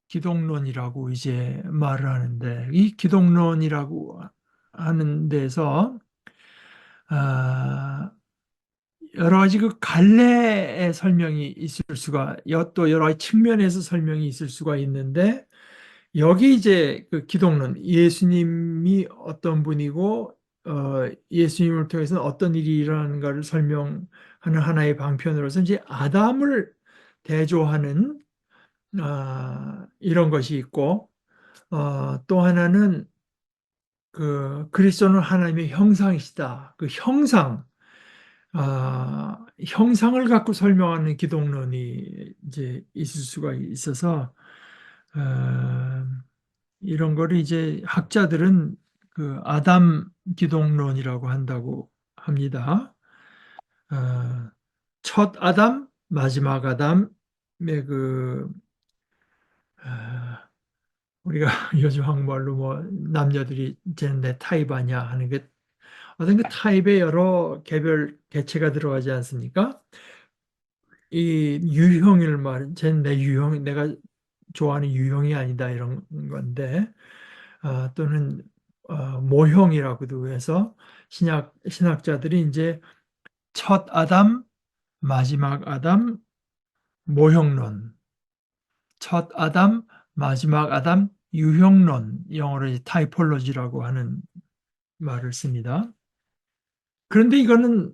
기독론이라고 이제 말을 하는데 이 기독론이라고 하는 데서 아, 여러 가지 그 갈래의 설명이 있을 수가 또 여러 가지 측면에서 설명이 있을 수가 있는데 여기 이제 그 기독론 예수님이 어떤 분이고 예수님을 통해서 어떤 일이 일어나는가를 설명하는 하나의 방편으로서 이제 아담을 대조하는 이런 것이 있고 또 하나는 그 그리스도는 하나님의 형상이시다. 그 형상을 갖고 설명하는 기독론이 이제 있을 수가 있어서 어, 이런 거를 이제 학자들은 그 아담 기독론이라고 한다고 합니다. 어, 첫 아담, 마지막 아담의 어, 우리가 요즘 한국말로 뭐 남녀들이 쟤는 내 타입 아니야 하는 게 어떤 그 타입에 여러 개별 개체가 들어가지 않습니까? 이 유형을 쟤는 내 유형, 내가 좋아하는 유형이 아니다 이런 건데, 또는 모형이라고도 해서 신학자들이 이제 첫 아담, 마지막 아담, 모형론, 첫 아담, 마지막 아담, 유형론, 영어로 이제 타이폴로지라고 하는 말을 씁니다. 그런데 이거는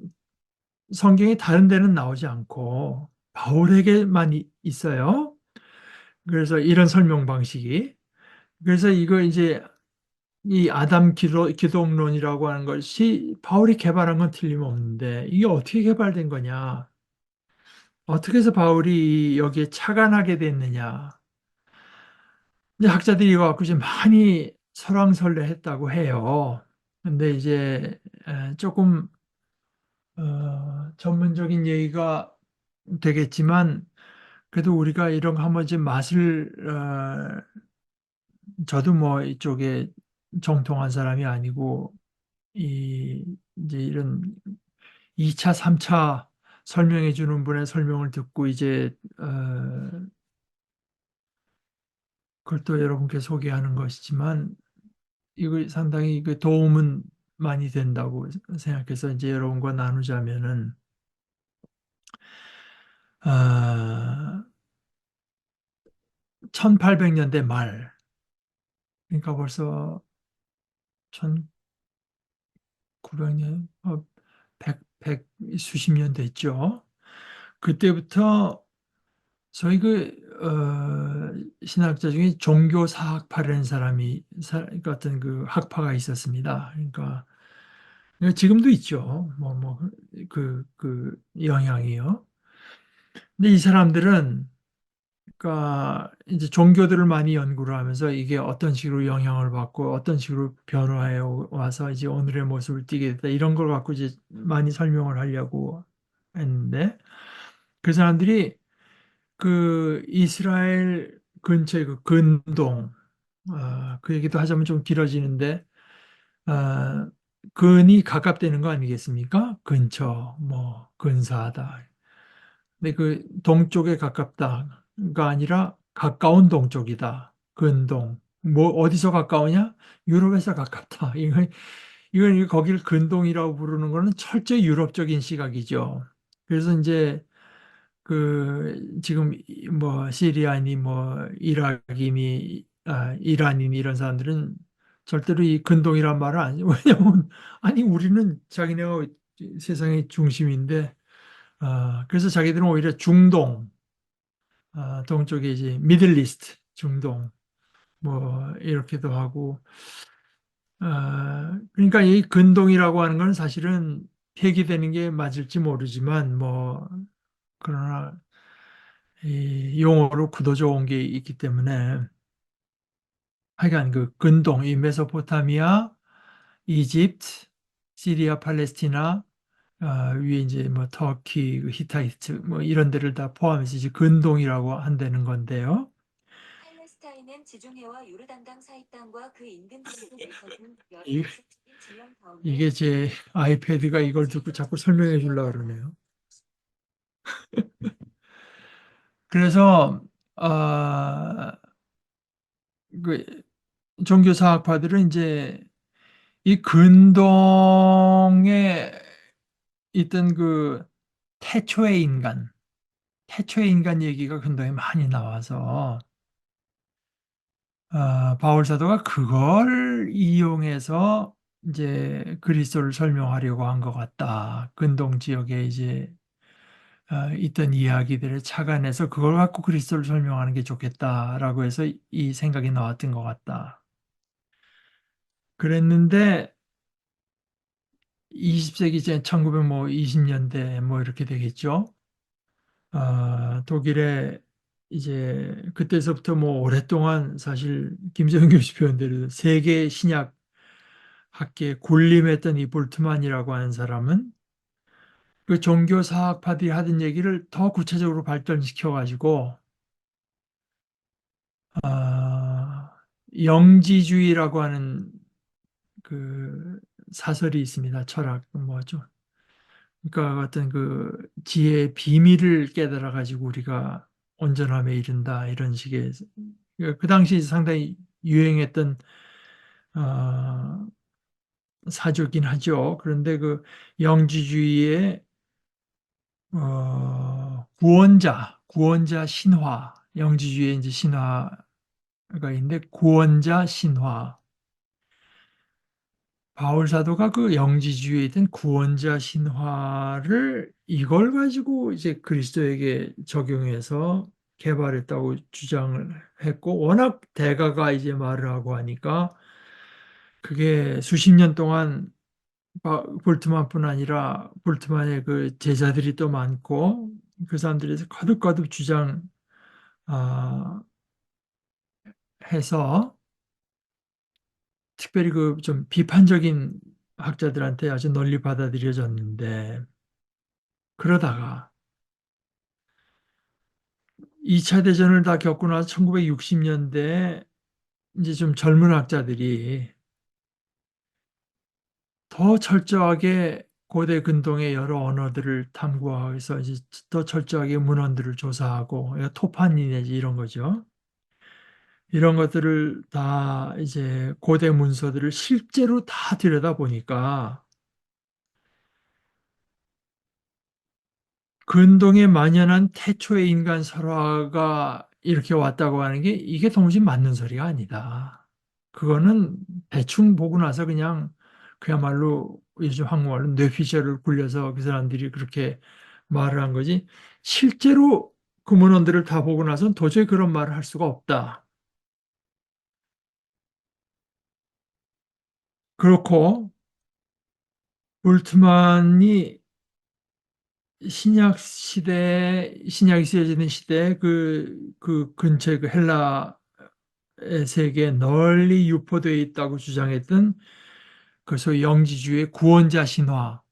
성경이 다른 데는 나오지 않고 바울에게만 있어요. 그래서 이런 설명 방식이. 그래서 이거 이제 이 아담 기독론이라고 하는 것이 바울이 개발한 건 틀림없는데 이게 어떻게 개발된 거냐? 어떻게 해서 바울이 여기에 착안하게 됐느냐? 이제 학자들이 이거 갖고 좀 많이 설왕설래했다고 해요. 근데 이제 조금 전문적인 얘기가 되겠지만 그래도 우리가 이런 거 한번 좀 맛을 저도 뭐 이쪽에 정통한 사람이 아니고 이 이제 이런 2차, 3차 설명해 주는 분의 설명을 듣고 이제 그걸 또 여러분께 소개하는 것이지만 이거 상당히 그 도움은 많이 된다고 생각해서 이제 여러분과 나누자면은 1800년대 말 그러니까 벌써 1900년 100 수십 년 됐죠. 그때부터 저희 신학자 중에 종교사학파라는 사람이 같은 그 학파가 있었습니다. 그러니까 지금도 있죠. 그 영향이요. 근데 이 사람들은 그러니까 이제 종교들을 많이 연구를 하면서 이게 어떤 식으로 영향을 받고 어떤 식으로 변화해 와서 이제 오늘의 모습을 띠게 됐다 이런 걸 갖고 이제 많이 설명을 하려고 했는데 그 사람들이 그 이스라엘 근처의 그 근동 그 얘기도 하자면 좀 길어지는데 아, 근이 가깝다는 거 아니겠습니까? 근처 뭐 근사하다. 근데 그 동쪽에 가깝다가 아니라 가까운 동쪽이다. 근동. 뭐 어디서 가까우냐? 유럽에서 가깝다. 이건 거기를 근동이라고 부르는 거는 철저히 유럽적인 시각이죠. 그래서 이제 지금 뭐 시리아니 뭐 이라크니 이란인 이런 사람들은 절대로 이 근동이란 말을 안 왜냐면 아니 우리는 자기네가 세상의 중심인데 그래서 자기들은 오히려 중동 동쪽에 이제 미들리스트 중동 뭐 이렇게도 하고 그러니까 이 근동이라고 하는 건 사실은 폐기되는 게 맞을지 모르지만 뭐 그러나 이 용어로 굳어져 온 게 있기 때문에 하여간 그 근동, 이 메소포타미아, 이집트, 시리아, 팔레스티나, 위에 이제 뭐 터키, 히타이트 뭐 이런 데를 다 포함해서 이제 근동이라고 한다는 건데요. 팔레스타인은 지중해와 요르단강 사이 땅과 그 인근 지역에서는 여러 이- 역사적인 지형 가운데 이게 제 아이패드가 이걸 듣고 자꾸 설명해 주려고 그러네요. 그래서 그 종교사학파들은 이제 이 근동에 있던 그 태초의 인간, 태초의 인간 얘기가 근동에 많이 나와서 바울 사도가 그걸 이용해서 이제 그리스도를 설명하려고 한 것 같다. 근동 지역에 이제 있던 이야기들을 착안해서 그걸 갖고 그리스도를 설명하는 게 좋겠다라고 해서 이 생각이 나왔던 것 같다. 그랬는데 20세기 제 1920년대 뭐 이렇게 되겠죠. 독일에 이제 그때서부터 뭐 오랫동안 사실 김정은 교수 표현대로 세계 신약 학계에 군림했던 이 볼트만이라고 하는 사람은 그 종교 사학파들이 하던 얘기를 더 구체적으로 발전시켜 가지고 영지주의라고 하는 그 사설이 있습니다. 철학 뭐죠. 그러니까 어떤 그 지혜의 비밀을 깨달아 가지고 우리가 온전함에 이른다 이런 식의 그 당시 상당히 유행했던 어, 사조긴 하죠. 그런데 그 영지주의의 구원자 신화, 영지주의의 이제 신화가 있는데 구원자 신화. 바울 사도가 그 영지주의에 있던 구원자 신화를 이걸 가지고 이제 그리스도에게 적용해서 개발했다고 주장을 했고, 워낙 대가가 이제 말을 하고 하니까 그게 수십 년 동안 볼트만뿐 아니라 볼트만의 그 제자들이 또 많고 그 사람들에서 거듭거듭 주장 아, 해서 특별히 그 좀 비판적인 학자들한테 아주 널리 받아들여졌는데 그러다가 2차 대전을 다 겪고 나서 1960년대 이제 좀 젊은 학자들이 더 철저하게 고대 근동의 여러 언어들을 탐구해서 이제 더 철저하게 문헌들을 조사하고 토판이 내지 이런 거죠. 이런 것들을 다 이제 고대 문서들을 실제로 다 들여다 보니까 근동에 만연한 태초의 인간 설화가 이렇게 왔다고 하는 게 이게 동시 맞는 소리가 아니다. 그거는 대충 보고 나서 그냥 그야말로 요즘 한국말로 뇌피셜을 굴려서 그 사람들이 그렇게 말을 한 거지. 실제로 그 문헌들을 다 보고 나서는 도저히 그런 말을 할 수가 없다. 그렇고 볼트만이 신약이 쓰여지는 시대에 그 근처에 그 헬라의 세계에 널리 유포되어 있다고 주장했던 그 소위 영지주의 구원자 신화,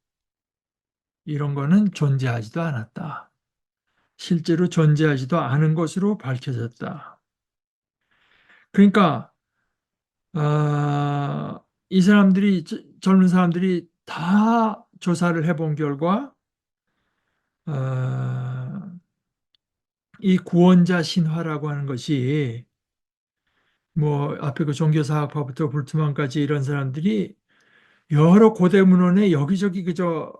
이런 거는 존재하지도 않았다. 실제로 존재하지도 않은 것으로 밝혀졌다. 그러니까, 이 사람들이, 젊은 사람들이 다 조사를 해본 결과, 아, 이 구원자 신화라고 하는 것이 뭐 앞에 그 종교사학파부터 불트만까지 이런 사람들이 여러 고대 문헌에 여기저기 그저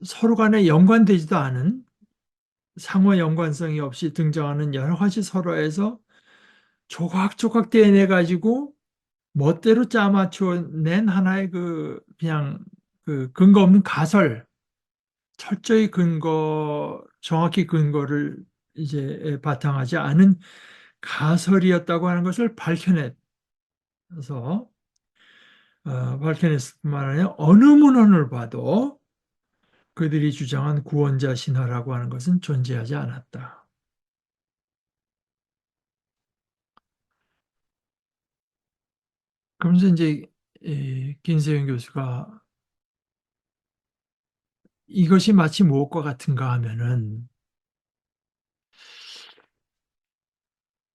서로 간에 연관되지도 않은 상호 연관성이 없이 등장하는 여러 가지 설화에서 조각조각 떼내 가지고 멋대로 짜맞춰 낸 하나의 그 그냥 그 근거 없는 가설, 철저히 정확히 근거를 이제 바탕하지 않은 가설이었다고 하는 것을 밝혀내서 밝혀냈을 뿐만 아니라 어느 문헌을 봐도 그들이 주장한 구원자 신화라고 하는 것은 존재하지 않았다. 그러면서 이제 김세윤 교수가 이것이 마치 무엇과 같은가 하면은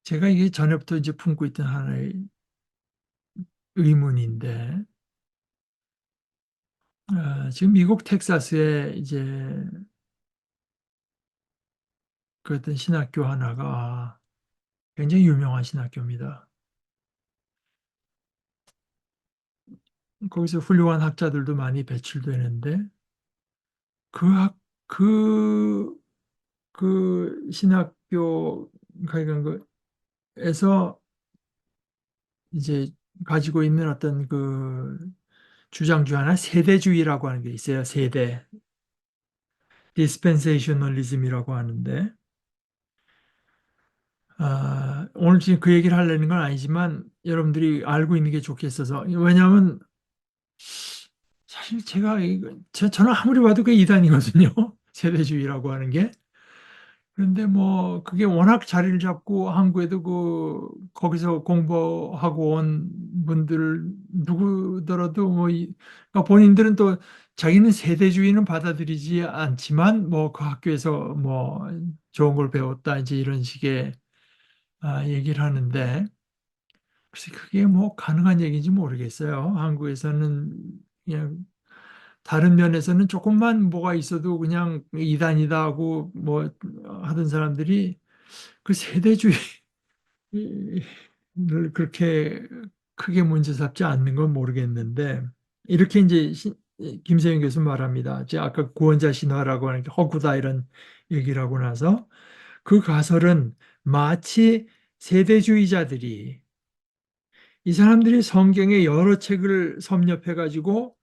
제가 이게 전에부터 이제 품고 있던 하나의 의문인데 지금 미국 텍사스에 이제 그 어떤 신학교 하나가 굉장히 유명한 신학교입니다. 거기서 훌륭한 학자들도 많이 배출되는데 그 학, 그, 그 신학교 에서 이제 가지고 있는 어떤 그 주장 중 하나 세대주의라고 하는 게 있어요. 세대. 디스펜세이셔널리즘이라고 하는데 오늘 지금 그 얘기를 하려는 건 아니지만 여러분들이 알고 있는 게 좋겠어서 왜냐하면 사실 저는 아무리 봐도 그게 이단이거든요. 세대주의라고 하는 게. 그런데 뭐 그게 워낙 자리를 잡고 한국에도 거기서 공부하고 온 분들 누구더라도 그러니까 본인들은 또 자기는 세대주의는 받아들이지 않지만 뭐 그 학교에서 뭐 좋은 걸 배웠다 이제 이런 식의 얘기를 하는데 글쎄 그게 뭐 가능한 얘기인지 모르겠어요. 한국에서는 그냥 다른 면에서는 조금만 뭐가 있어도 그냥 이단이다 하고 뭐 하던 사람들이 그 세대주의를 그렇게 크게 문제 삼지 않는 건 모르겠는데 이렇게 이제 김세윤 교수 말합니다. 제가 아까 구원자 신화라고 하는 게 허구다 이런 얘기를 하고 나서 그 가설은 마치 세대주의자들이 이 사람들이 성경의 여러 책을 섭렵해 가지고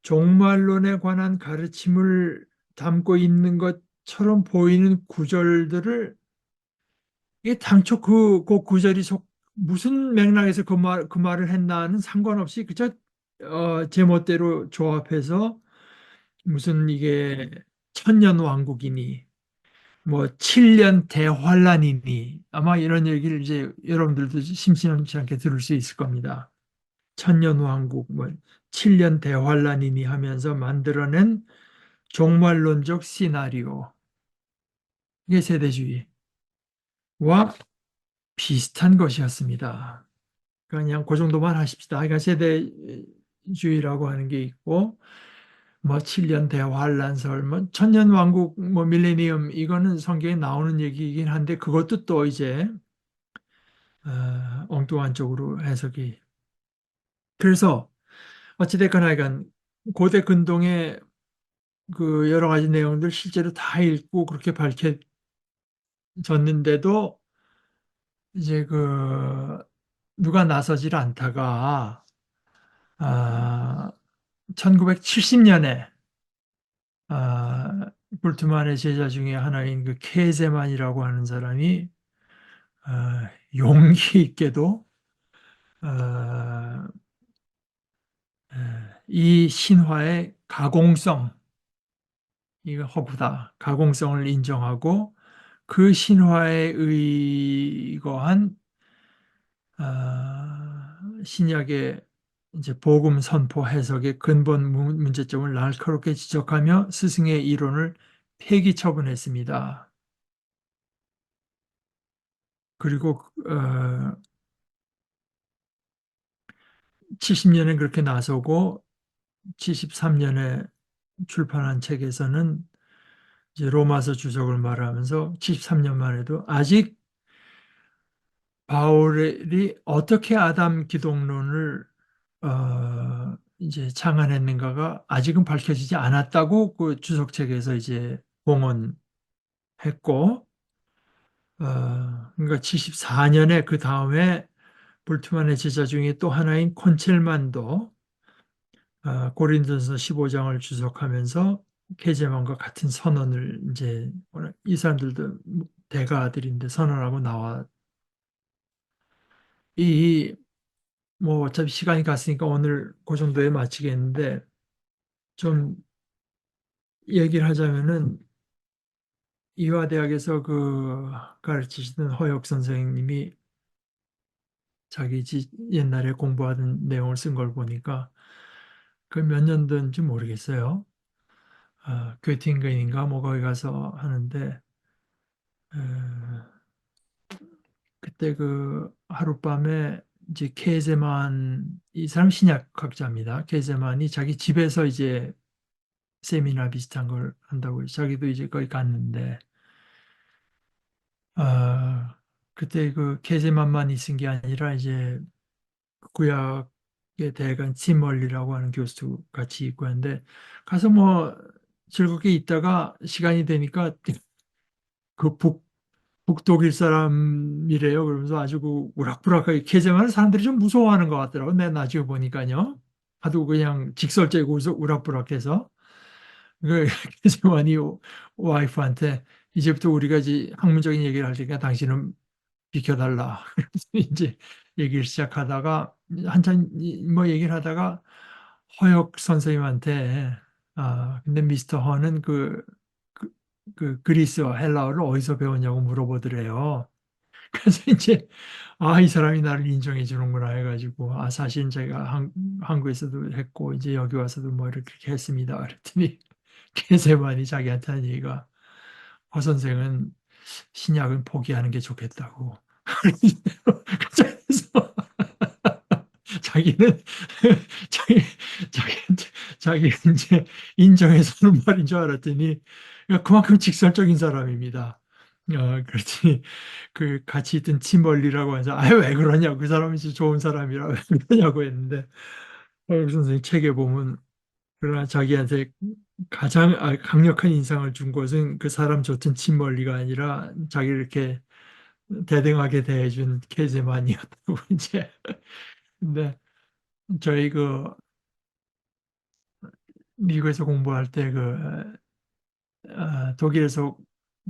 종말론에 관한 가르침을 담고 있는 것처럼 보이는 구절들을 이게 당초 그 구절이 무슨 맥락에서 그 말을 했나는 상관없이 그저 제 멋대로 조합해서 무슨 이게 천년 왕국이니 뭐 7년 대환란이니 아마 이런 얘기를 이제 여러분들도 심심치 않게 들을 수 있을 겁니다. 천년 왕국 뭐 7년 대환란이니 하면서 만들어낸 종말론적 시나리오 이게 세대주의와 비슷한 것이었습니다. 그냥 그 정도만 하십시다. 그러니까 세대주의라고 하는 게 있고 뭐 7년 대환란설, 뭐 천년 왕국, 뭐 밀레니엄 이거는 성경에 나오는 얘기이긴 한데 그것도 또 이제 엉뚱한 쪽으로 해석이. 그래서 어찌됐거나 하여간 고대 근동의 그 여러 가지 내용들 실제로 다 읽고 그렇게 밝혀졌는데도 이제 그 누가 나서질 않다가 1970년에 볼트만의 제자 중에 하나인 그 케제만이라고 하는 사람이 용기 있게도 아, 이 신화의 가공성, 이거 허구다, 가공성을 인정하고 그 신화에 의거한 신약의 이제 복음 선포 해석의 근본 문제점을 날카롭게 지적하며 스승의 이론을 폐기 처분했습니다. 그리고 70년에 그렇게 나서고 73년에 출판한 책에서는 이제 로마서 주석을 말하면서 73년 만에도 아직 바울이 어떻게 아담 기독론을 이제 창안했는가가 아직은 밝혀지지 않았다고 그 주석책에서 이제 봉언했고, 그러니까 74년에 그 다음에 볼트만의 제자 중에 또 하나인 콘첼만도 고린도서 15장을 주석하면서 케제만과 같은 선언을 이제 이 사람들도 대가들인데 선언하고 나와 이 뭐 어차피 시간이 갔으니까 오늘 그 정도에 마치겠는데 좀 얘기를 하자면은 이화대학에서 그 가르치시던 허혁 선생님이 자기 옛날에 공부하던 내용을 쓴 걸 보니까 그 몇 년도인지 모르겠어요. 교팅근인가 뭐 거기 가서 하는데 어, 그때 그 하룻밤에 이제 케제만 이 사람 신약학자입니다. 케제만이 자기 집에서 이제 세미나 비슷한 걸 한다고 자기도 이제 거기 갔는데 그때 그 케제만만 있은 게 아니라 이제 구약의 대간 지멀리라고 하는 교수 같이 있고 했는데 가서 뭐 즐겁게 있다가 시간이 되니까 그 북독일 사람이래요. 그러면서 아주 그 우락부락하게 케제만을 사람들이 좀 무서워하는 것 같더라고. 내 나중에 보니까요. 하도 그냥 직설적이고 우락부락해서 그 케제만이 와이프한테 이제부터 우리가 이제 학문적인 얘기를 할 테니까 당신은 비켜달라. 그래서 이제 얘기를 시작하다가 한참 뭐 얘기를 하다가 허역 선생님한테 근데 미스터 허는 그, 그 그리스어 헬라어를 어디서 배웠냐고 물어보더래요. 그래서 이제 이 사람이 나를 인정해 주는구나 해가지고 사실 제가 한국에서도 했고 이제 여기 와서도 뭐 이렇게 했습니다. 그랬더니 개세만이 자기한테 한 얘기가 허 선생은 신약은 포기하는 게 좋겠다고. 그래서 자기는 자기 자기 자기 이제 인정해서는 말인 줄 알았더니 그만큼 직설적인 사람입니다. 그랬더니 그 같이 있던 팀벌리라고 해서 아유 왜 그러냐고 그 사람이 진짜 좋은 사람이라 왜 그러냐고 했는데 선생님 책에 보면 그러나 자기한테 가장 강력한 인상을 준 것은 그 사람 좋던 팀벌리가 아니라 자기를 이렇게 대등하게 대해준 케제만이었다고 이제 근데 저희 그 미국에서 공부할 때 독일에서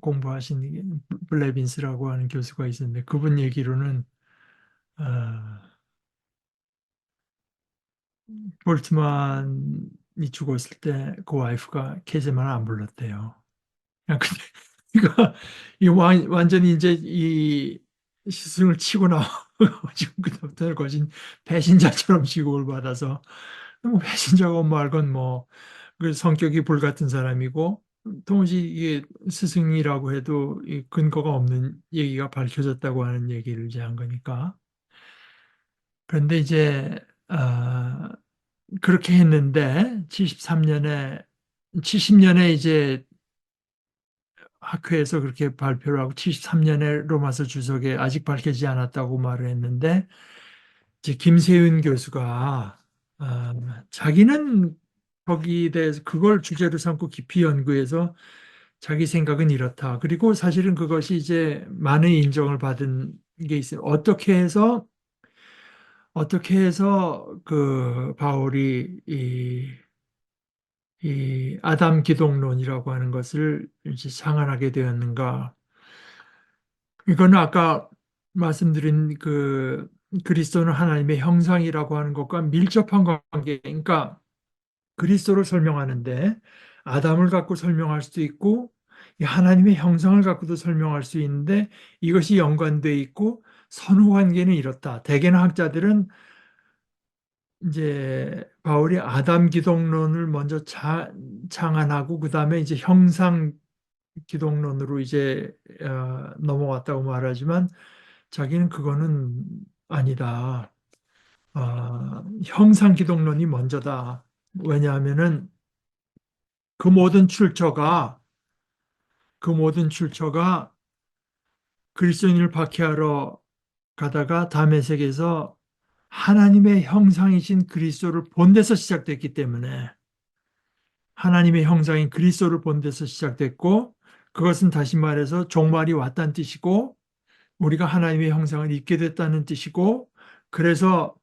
공부하신 블레빈스라고 하는 교수가 있었는데 그분 얘기로는 어, 볼트만이 죽었을 때 그 와이프가 케제만 안 불렀대요. 그냥 근데 이거 완전히 이제 이 스승을 치고 나와 지금 그때부터 거진 배신자처럼 취급을 받아서 뭐 배신자고 말건 뭐 그 성격이 불같은 사람이고 동시에 이게 스승이라고 해도 이 근거가 없는 얘기가 밝혀졌다고 하는 얘기를 이제 한 거니까. 그런데 이제 그렇게 했는데 70년에 이제 학회에서 그렇게 발표를 하고 73년에 로마서 주석에 아직 밝혀지지 않았다고 말을 했는데 이제 김세윤 교수가 자기는 거기에 대해서 그걸 주제로 삼고 깊이 연구해서 자기 생각은 이렇다. 그리고 사실은 그것이 이제 많은 인정을 받은 게 있어요. 어떻게 해서 그 바울이 이 아담 기독론이라고 하는 것을 이제 상환하게 되었는가? 이거는 아까 말씀드린 그 그리스도는 하나님의 형상이라고 하는 것과 밀접한 관계. 그러니까 그리스도를 설명하는데 아담을 갖고 설명할 수도 있고 이 하나님의 형상을 갖고도 설명할 수 있는데 이것이 연관돼 있고 선후 관계는 이렇다. 대개는 학자들은 이제 바울이 아담 기독론을 먼저 창안하고 그다음에 이제 형상 기독론으로 이제 넘어왔다고 말하지만 자기는 그거는 아니다. 형상 기독론이 먼저다. 왜냐하면은 그 모든 출처가 그 모든 출처가 그리스도인을 박해하러 가다가 다메섹에서 하나님의 형상이신 그리스도를 본 데서 시작됐기 때문에 하나님의 형상인 그리스도를 본 데서 시작됐고 그것은 다시 말해서 종말이 왔다는 뜻이고 우리가 하나님의 형상을 입게 됐다는 뜻이고 그래서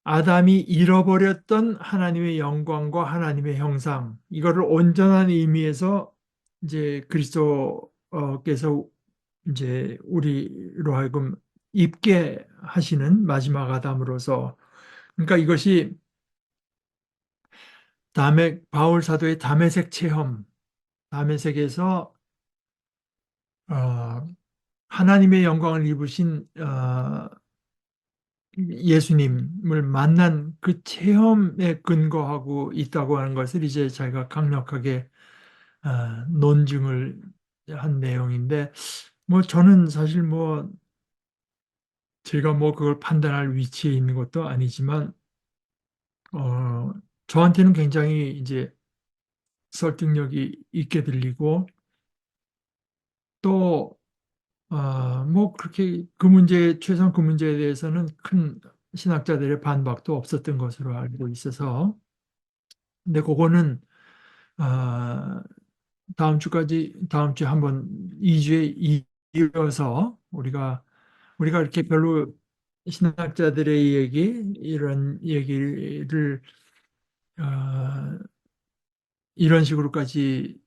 아담이 잃어버렸던 하나님의 영광과 하나님의 형상 이거를 온전한 의미에서 이제 그리스도께서 이제 우리로 하여금 입게 하시는 마지막 아담으로서 그러니까 이것이 다메 바울 사도의 다메섹 체험 다메섹에서 어, 하나님의 영광을 입으신 예수님을 만난 그 체험에 근거하고 있다고 하는 것을 이제 자기가 강력하게 논증을 한 내용인데 뭐 저는 사실 뭐 제가 뭐 그걸 판단할 위치에 있는 것도 아니지만 저한테는 굉장히 이제 설득력이 있게 들리고 또 뭐 그렇게 그 문제 최소한 그 문제에 대해서는 큰 신학자들의 반박도 없었던 것으로 알고 있어서 근데 그거는 아, 다음 주에 한번 2주에 이어서 우리가 이렇게 별로 신학자들의 얘기 이런 얘기를 어, 이런 식으로까지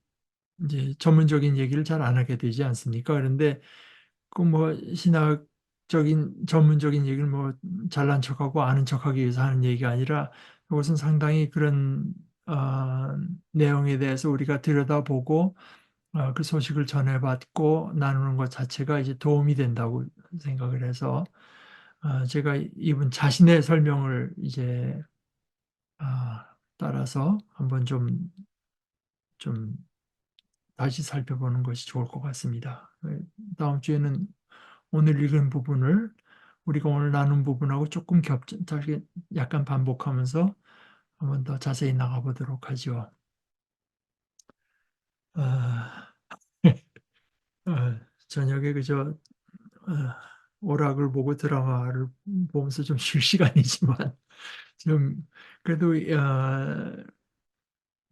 이제 전문적인 얘기를 잘 안 하게 되지 않습니까? 그런데 그 뭐 신학적인 전문적인 얘기를 뭐 잘난 척하고 아는 척하기 위해서 하는 얘기가 아니라 이것은 상당히 그런 내용에 대해서 우리가 들여다보고 그 소식을 전해받고 나누는 것 자체가 이제 도움이 된다고 생각을 해서 제가 이분 자신의 설명을 이제 따라서 한번 좀 다시 살펴보는 것이 좋을 것 같습니다. 다음 주에는 오늘 읽은 부분을 우리가 오늘 나눈 부분하고 조금 겹쳐, 약간 반복하면서 한번 더 자세히 나가보도록 하죠. 아, 저녁에 그저 오락을 보고 드라마를 보면서 좀 쉴 시간이지만 좀 그래도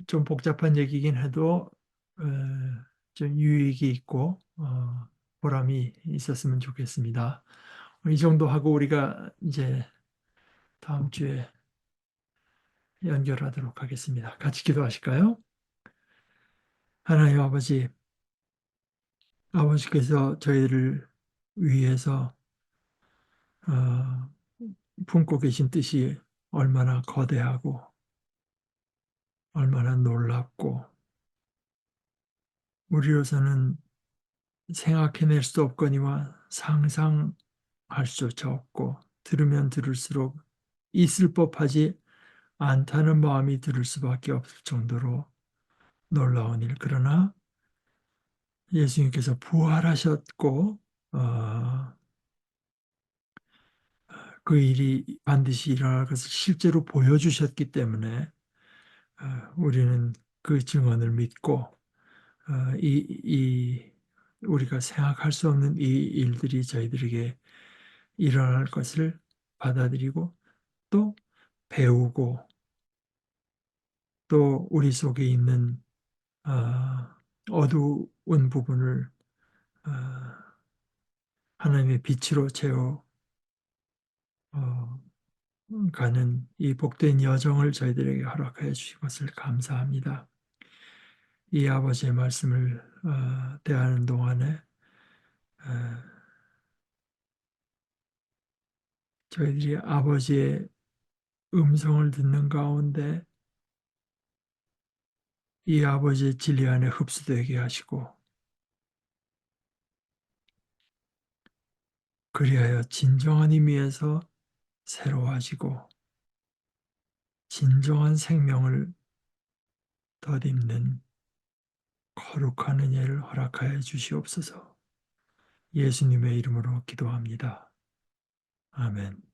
좀 복잡한 얘기긴 해도 어, 좀 유익이 있고 보람이 있었으면 좋겠습니다. 이 정도 하고 우리가 이제 다음 주에 연결하도록 하겠습니다. 같이 기도하실까요? 하나님 아버지, 아버지께서 저희를 위해서 어, 품고 계신 뜻이 얼마나 거대하고 얼마나 놀랍고 우리로서는 생각해낼 수 없거니와 상상할 수조차 없고 들으면 들을수록 있을 법하지 않다는 마음이 들을 수밖에 없을 정도로 놀라운 일. 그러나 예수님께서 부활하셨고 어, 그 일이 반드시 일어날 것을 실제로 보여주셨기 때문에 우리는 그 증언을 믿고 이 우리가 생각할 수 없는 이 일들이 저희들에게 일어날 것을 받아들이고 또 배우고 또 우리 속에 있는 어, 어두운 부분을 어, 하나님의 빛으로 채워 가는 이 복된 여정을 저희들에게 허락하여 주신 것을 감사합니다. 이 아버지의 말씀을 대하는 동안에 저희들이 아버지의 음성을 듣는 가운데 이 아버지의 진리 안에 흡수되게 하시고 그리하여 진정한 의미에서 새로워지고 진정한 생명을 덧입는 거룩한 은혜를 허락하여 주시옵소서. 예수님의 이름으로 기도합니다. 아멘.